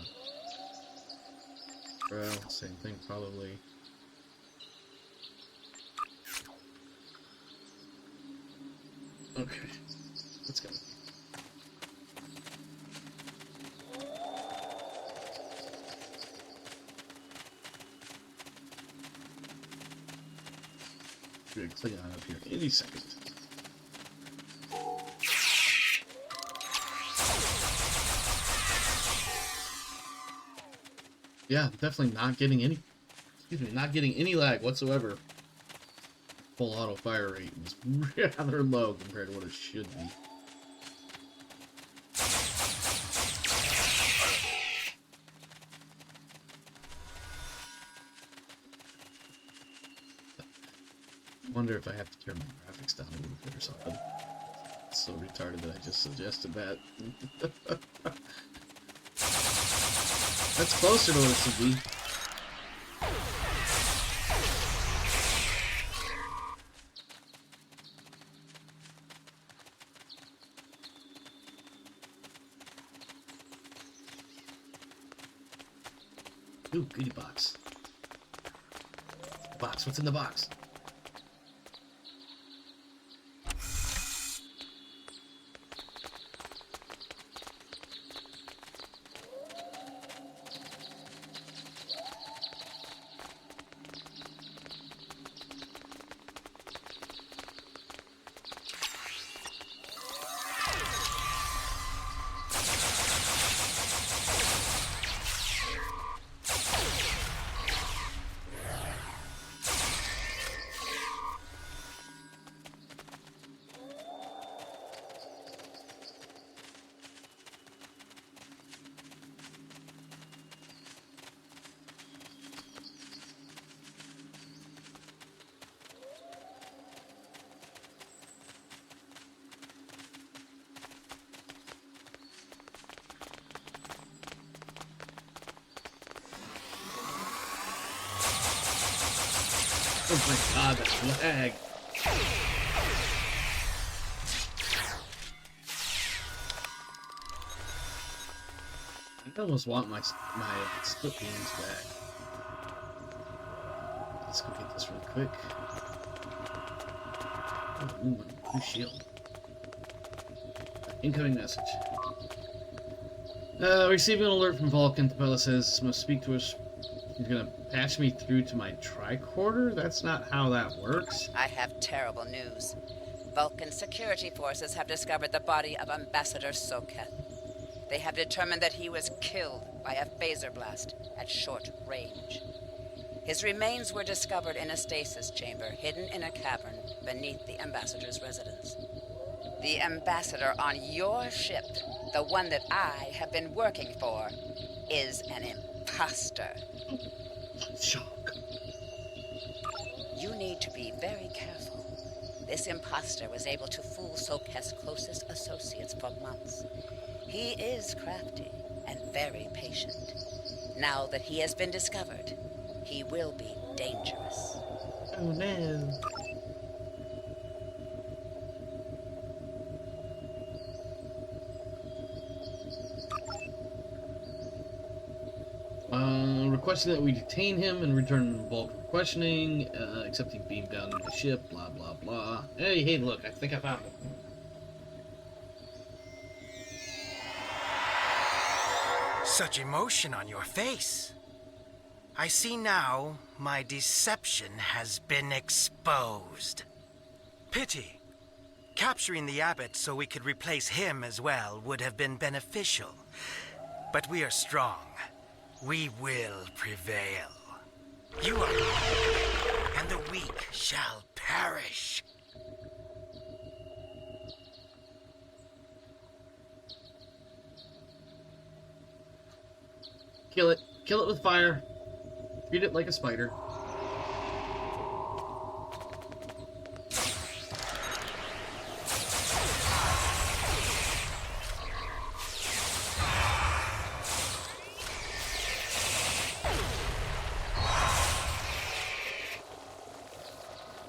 Well, same thing probably. Okay, let's go. Good Klingon up here any second. Yeah, definitely not getting any. Excuse me, not getting any lag whatsoever. Full auto fire rate was rather low compared to what it should be. I wonder if I have to turn my graphics down a little bit or something. It's so retarded that I just suggested that. That's closer to what it should be. Ooh, goodie box. Box, what's in the box? Oh my god, that lag. I almost want my split beams back. Let's go get this real quick. Oh, ooh, new shield. Incoming message. Receiving an alert from Vulcan. Tabella says must speak to us. He's gonna patch me through to my tricorder? That's not how that works. I have terrible news. Vulcan security forces have discovered the body of Ambassador Soketh. They have determined that he was killed by a phaser blast at short range. His remains were discovered in a stasis chamber hidden in a cavern beneath the Ambassador's residence. The ambassador on your ship, the one that I have been working for, is an imposter. Shock. You need to be very careful. This imposter was able to fool Soketh's closest associates for months. He is crafty and very patient. Now that he has been discovered, he will be dangerous. Oh no. Requesting that we detain him and return Vulcan for questioning, except he beamed down to the ship, blah blah blah. Hey, look, I think I found him. Such emotion on your face. I see now my deception has been exposed. Pity. Capturing the abbot so we could replace him as well would have been beneficial. But we are strong. We will prevail. You are weak, and the weak shall perish. Kill it. Kill it with fire. Treat it like a spider.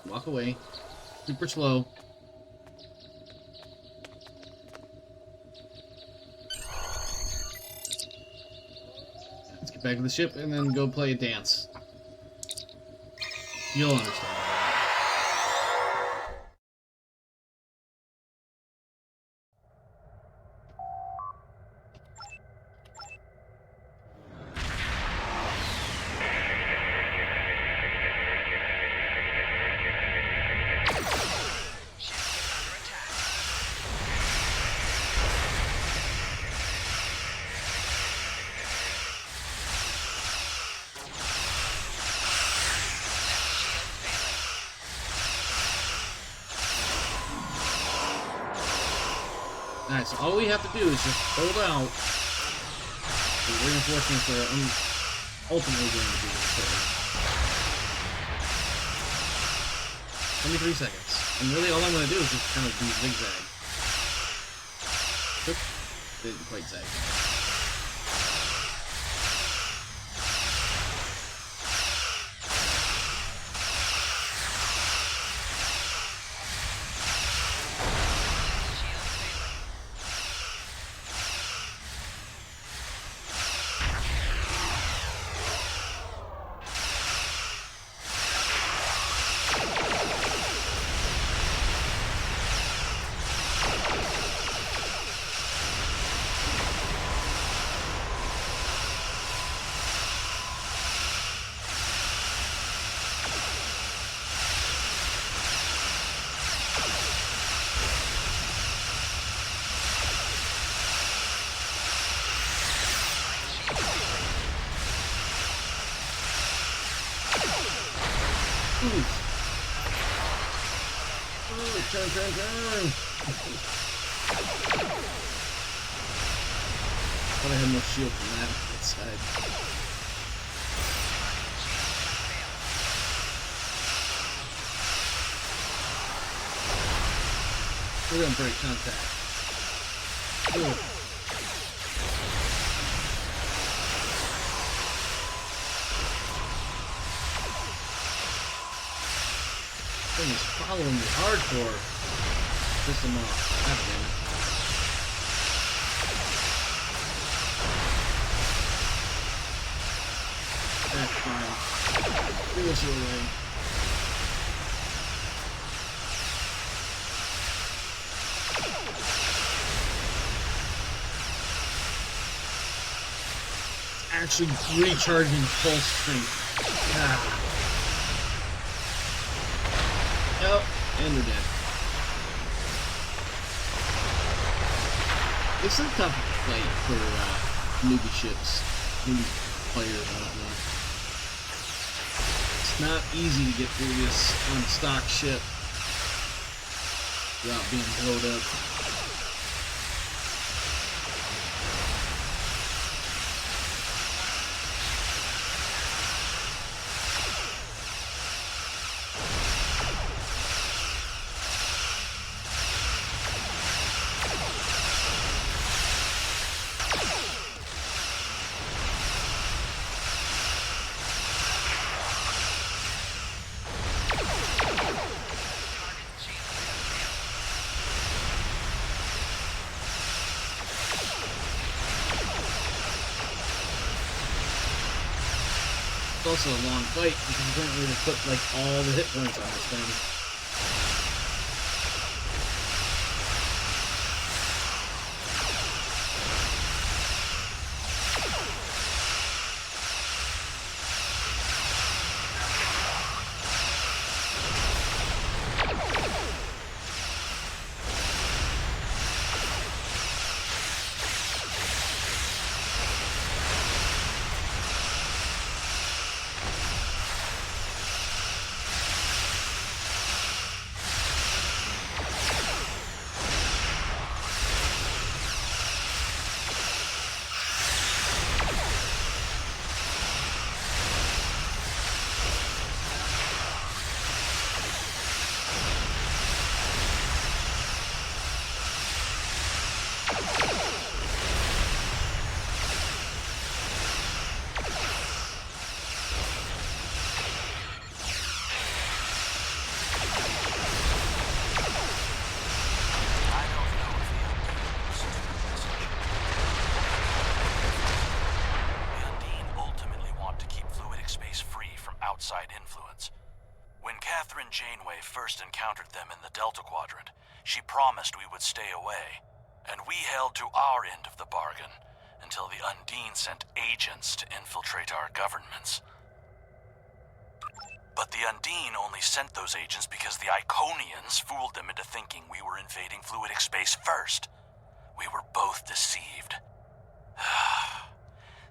Walk away. Super slow. Let's get back to the ship and then go play a dance. You'll understand. Alright, so all we have to do is just hold out. The reinforcements are ultimately going to be destroyed. 23 seconds. And really all I'm going to do is just kind of do zigzag. Oop. Didn't quite zag. Turn. Thought I had more shield than that side. We're gonna break contact. Cool. Thing is following me hardcore. Piss him off. God damn it. That's fine. Do this your way. Actually recharging full strength. Ah. Oh, and we're dead. It's a tough fight for newbie ships, newbie players and whatnot. It's not easy to get through this on stock ship. without being blowed up. Also a long fight because you can't really put like all the hit points on this thing. outside influence. When Catherine Janeway first encountered them in the Delta Quadrant, she promised we would stay away, and we held to our end of the bargain until the Undine sent agents to infiltrate our governments. But the Undine only sent those agents because the Iconians fooled them into thinking we were invading fluidic space first. We were both deceived.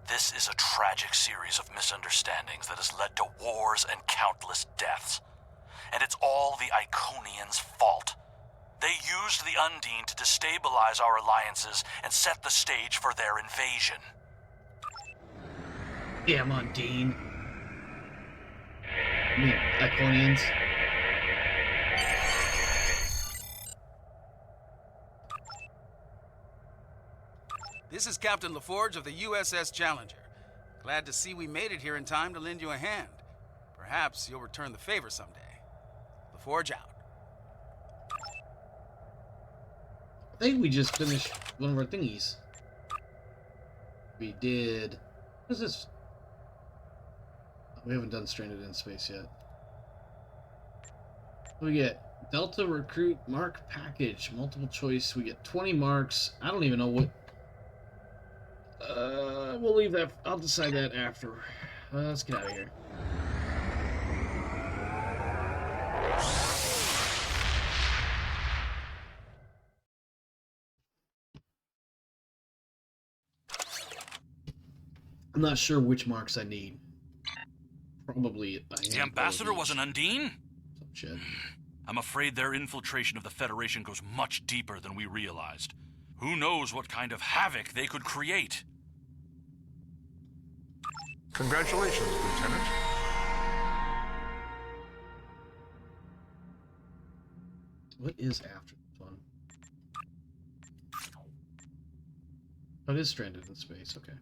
This is a tragic series of misunderstandings that has led to wars and countless deaths. And it's all the Iconians' fault. They used the Undine to destabilize our alliances and set the stage for their invasion. Damn Undine. I mean, Iconians. This is Captain LaForge of the USS Challenger. Glad to see we made it here in time to lend you a hand. Perhaps you'll return the favor someday. LaForge out. I think we just finished one of our thingies. We did... What is this? We haven't done Stranded in Space yet. What do we get? Delta Recruit Mark Package. Multiple choice. We get 20 marks. I don't even know what... we'll leave that. I'll decide that after. Let's get out of here. I'm not sure which marks I need. Probably the Ambassador was an Undine? Some shit. I'm afraid their infiltration of the Federation goes much deeper than we realized. Who knows what kind of havoc they could create? Congratulations, Lieutenant. What is after this one? Oh, it is Stranded in Space, okay.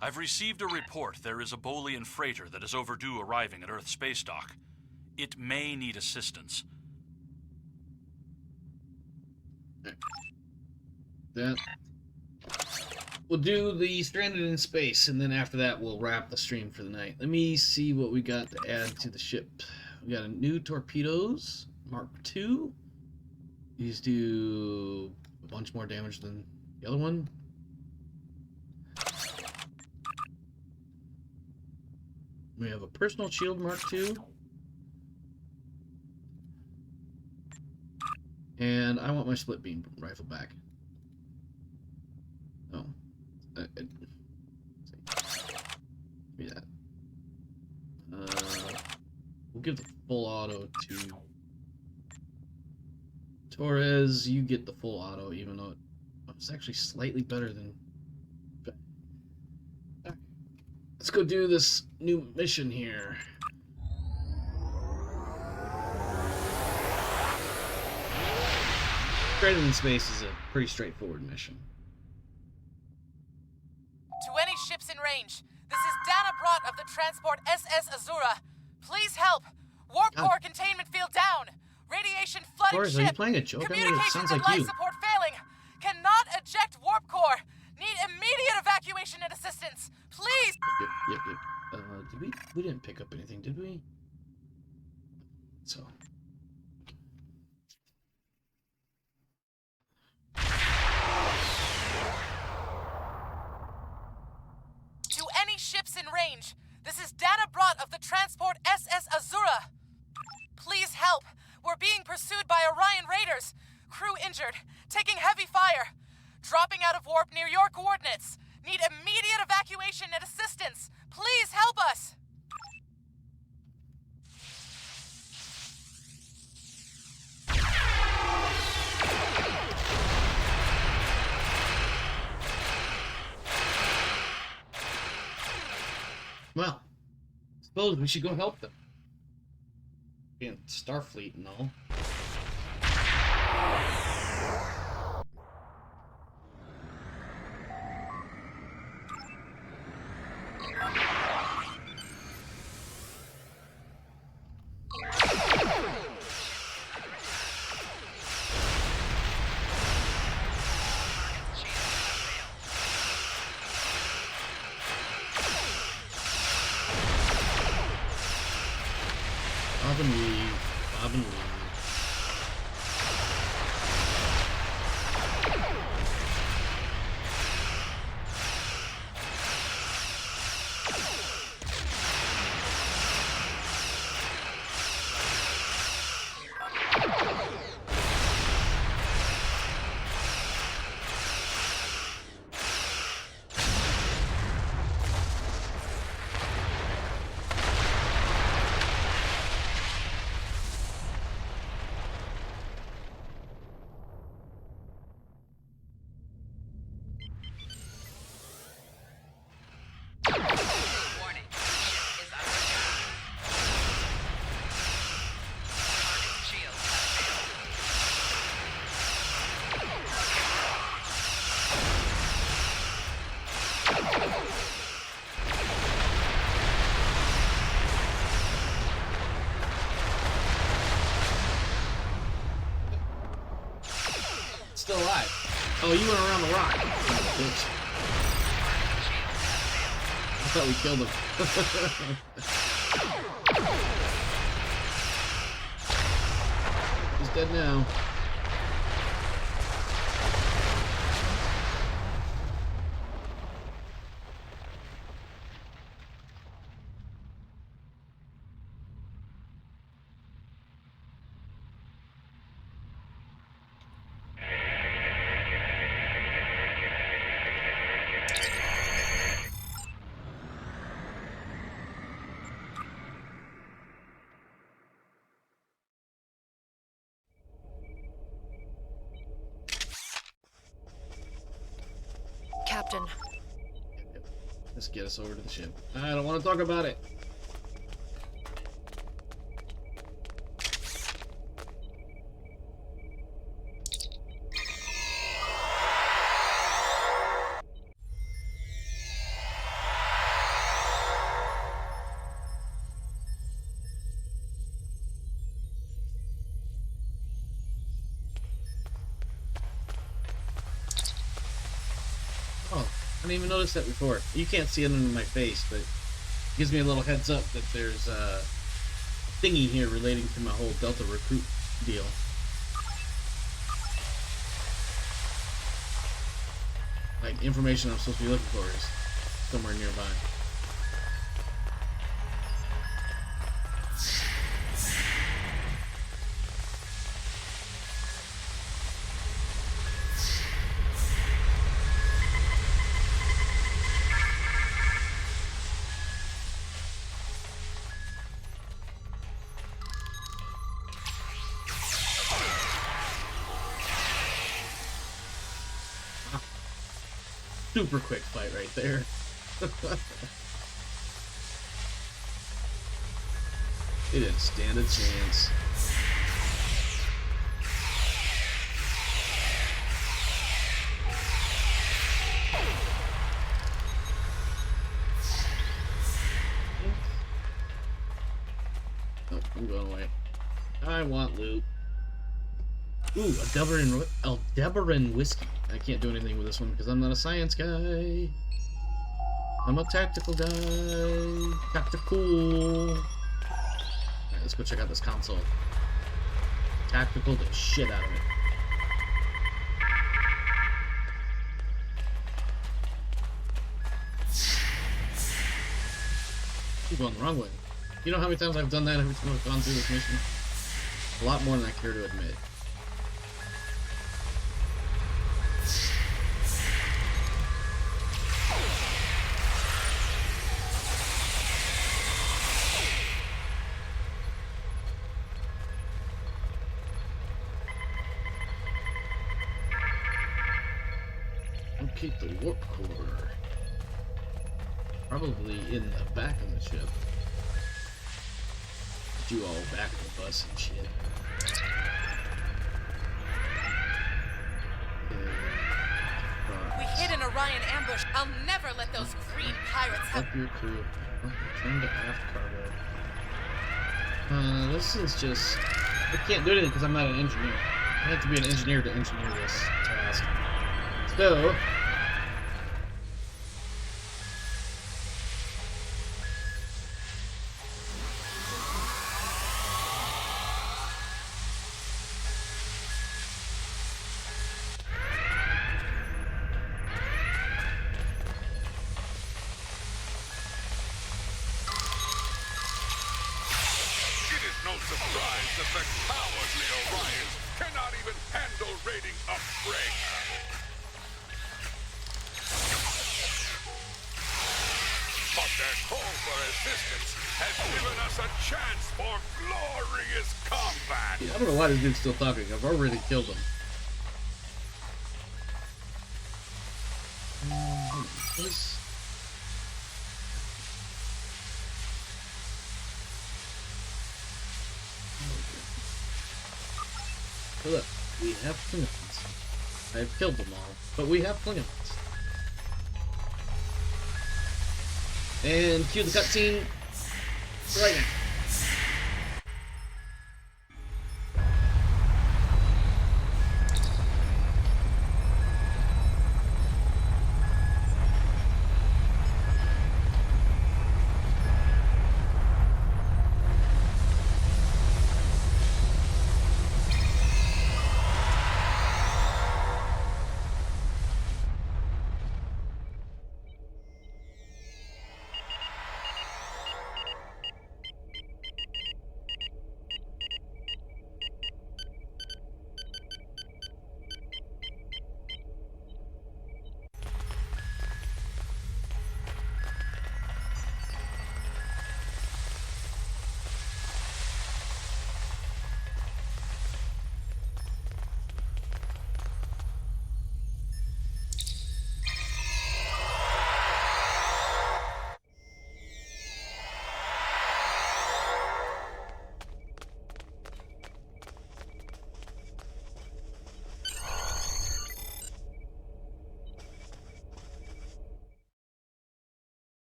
I've received a report there is a Bolian freighter that is overdue arriving at Earth space dock. It may need assistance. That... We'll do the Stranded in Space, and then after that we'll wrap the stream for the night. Let me see what we got to add to the ship. We got a new torpedoes, Mark II. These do a bunch more damage than the other one. We have a personal shield Mark II. And I want my split beam rifle back. Oh. Give me that. We'll give the full auto to Torres, you get the full auto, even though it's actually slightly better than... Let's go do this new mission here. Stranded in Space is a pretty straightforward mission. To any ships in range, this is Dana Brott of the transport SS Azura. Please help. Warp core containment field down. Radiation flooding Torres, ship. are you playing a joke? I mean, it Communications sounds and like life you. support failing. Cannot eject warp core. Need immediate evacuation and assistance. Please. Yep. Did we didn't pick up anything, did we? So. To any ships in range, this is Dana Brott of the transport SS Azura. Please help. We're being pursued by Orion raiders. Crew injured, taking heavy fire. Dropping out of warp near your coordinates. Need immediate evacuation and assistance. Please help us. Well, suppose we should go help them. Being Starfleet and all. Bob and weave. Still alive. Oh, you went around the rock. Bitch. I thought we killed him. He's dead now. Captain. Let's get us over to the ship. I don't want to talk about it. I didn't even notice that before. You can't see it under my face, but it gives me a little heads up that there's a thingy here relating to my whole Delta recruit deal. Like, information I'm supposed to be looking for is somewhere nearby. super quick fight right there. He didn't stand a chance. Nope, I'm going away. I want loot. Ooh, Aldebaran whiskey. I can't do anything with this one because I'm not a science guy. I'm a tactical guy. Tactical. Alright, let's go check out this console. Tactical the shit out of it. Keep going the wrong way. You know how many times I've done that every time I've gone through this mission? A lot more than I care to admit. Locate the warp core. Probably in the back of the ship. Do all back of the bus and shit. We hid an Orion ambush. I'll never let those green pirates have. Help your crew. Return to aft cargo. This is just. I can't do anything because I'm not an engineer. I have to be an engineer to engineer this task. So. No surprise that the cowardly Orions cannot even handle raiding a brig. But their call for assistance has given us a chance for glorious combat. Yeah, I don't know why this dude's still talking. I've already killed him. This. So look, we have Klingons. I've killed them all, but we have Klingons. And cue the cutscene right now.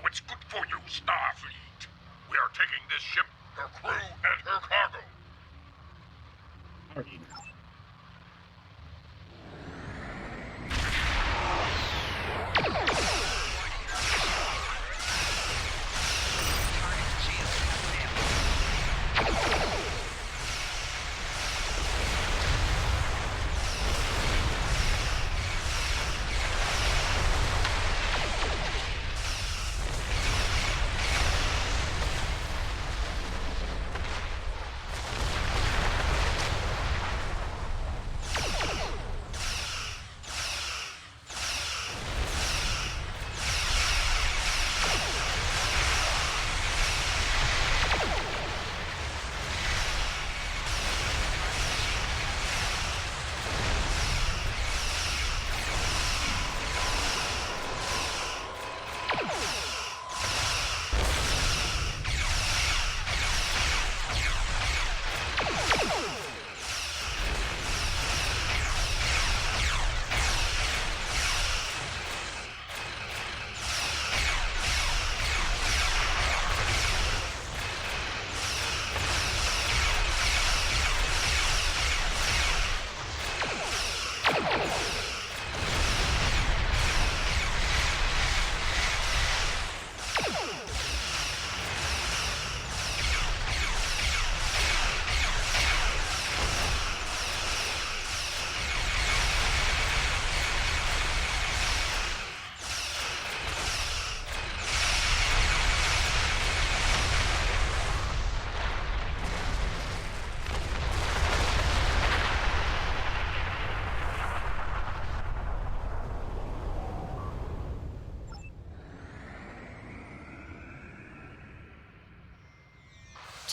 It's good for you, Starfleet. We are taking this ship, her crew, and her cargo. Already now.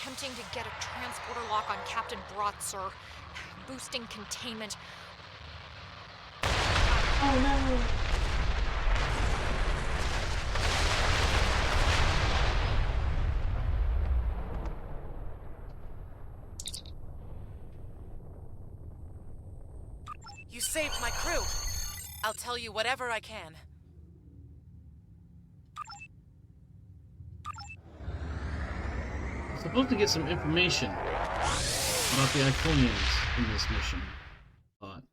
attempting to get a transporter lock on Captain Brott, sir. Boosting containment. Oh no! You saved my crew. I'll tell you whatever I can. I'm supposed to get some information about the Iconians in this mission. But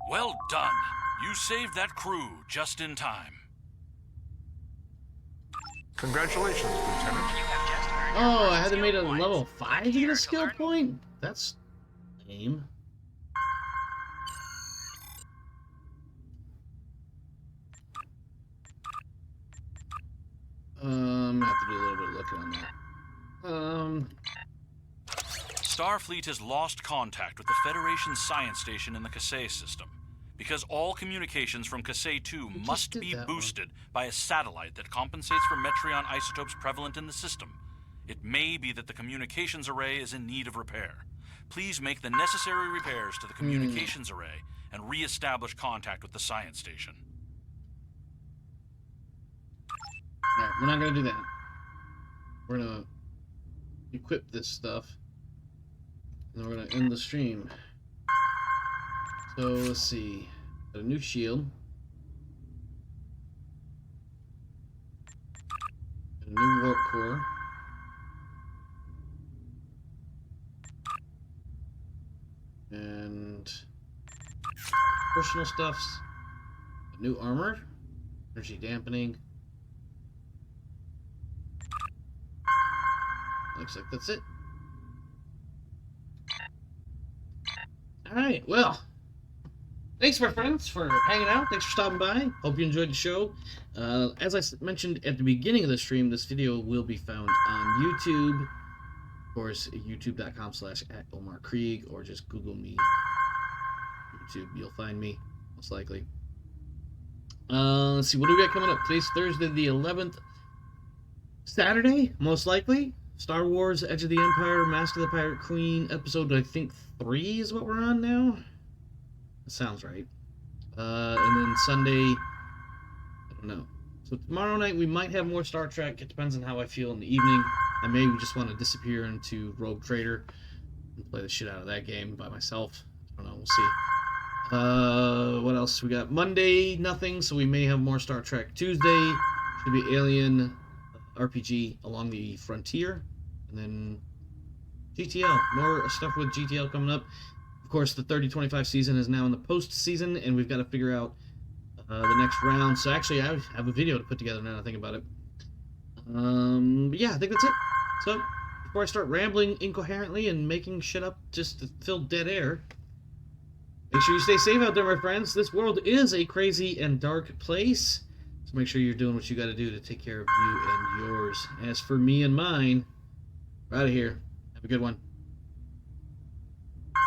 Well done. You saved that crew just in time. Congratulations, Lieutenant. oh, I had to make a level 5 to get a skill point? That's lame. I'm gonna have to do a little bit of looking on that. Starfleet has lost contact with the Federation's science station in the Kasei system, because all communications from Kasei 2 must be boosted by a satellite that compensates for Metreon isotopes prevalent in the system. It may be that the communications array is in need of repair. Please make the necessary repairs to the communications array and re-establish contact with the science station. Alright, we're not gonna do that. We're gonna equip this stuff. And then we're gonna end the stream. So let's see. Got a new shield. Got a new warp core. And personal stuffs. New armor. Energy dampening. Looks like that's it. Alright, well. Thanks, my friends, for hanging out. Thanks for stopping by. Hope you enjoyed the show. As I mentioned at the beginning of the stream, this video will be found on YouTube. Of course, youtube.com/@OmarKrieg, or just Google me. YouTube, you'll find me, most likely. Let's see, what do we got coming up? Today's Thursday the 11th. Saturday, most likely. Star Wars Edge of the Empire, Mask of the Pirate Queen, episode, I think, 3 is what we're on now. That sounds right. And then Sunday, I don't know. So tomorrow night we might have more Star Trek. It depends on how I feel in the evening. I may just want to disappear into Rogue Trader and play the shit out of that game by myself. I don't know, we'll see. What else we got? Monday, nothing, so we may have more Star Trek. Tuesday should be Alien RPG Along the Frontier, and then GTL, more stuff with GTL coming up. Of course, the 30-25 season is now in the post-season, and we've got to figure out the next round. So actually, I have a video to put together now that I think about it. But yeah, I think that's it. So, before I start rambling incoherently and making shit up just to fill dead air, make sure you stay safe out there, my friends. This world is a crazy and dark place. So make sure you're doing what you got to do to take care of you and yours. As for me and mine, we're out of here. Have a good one.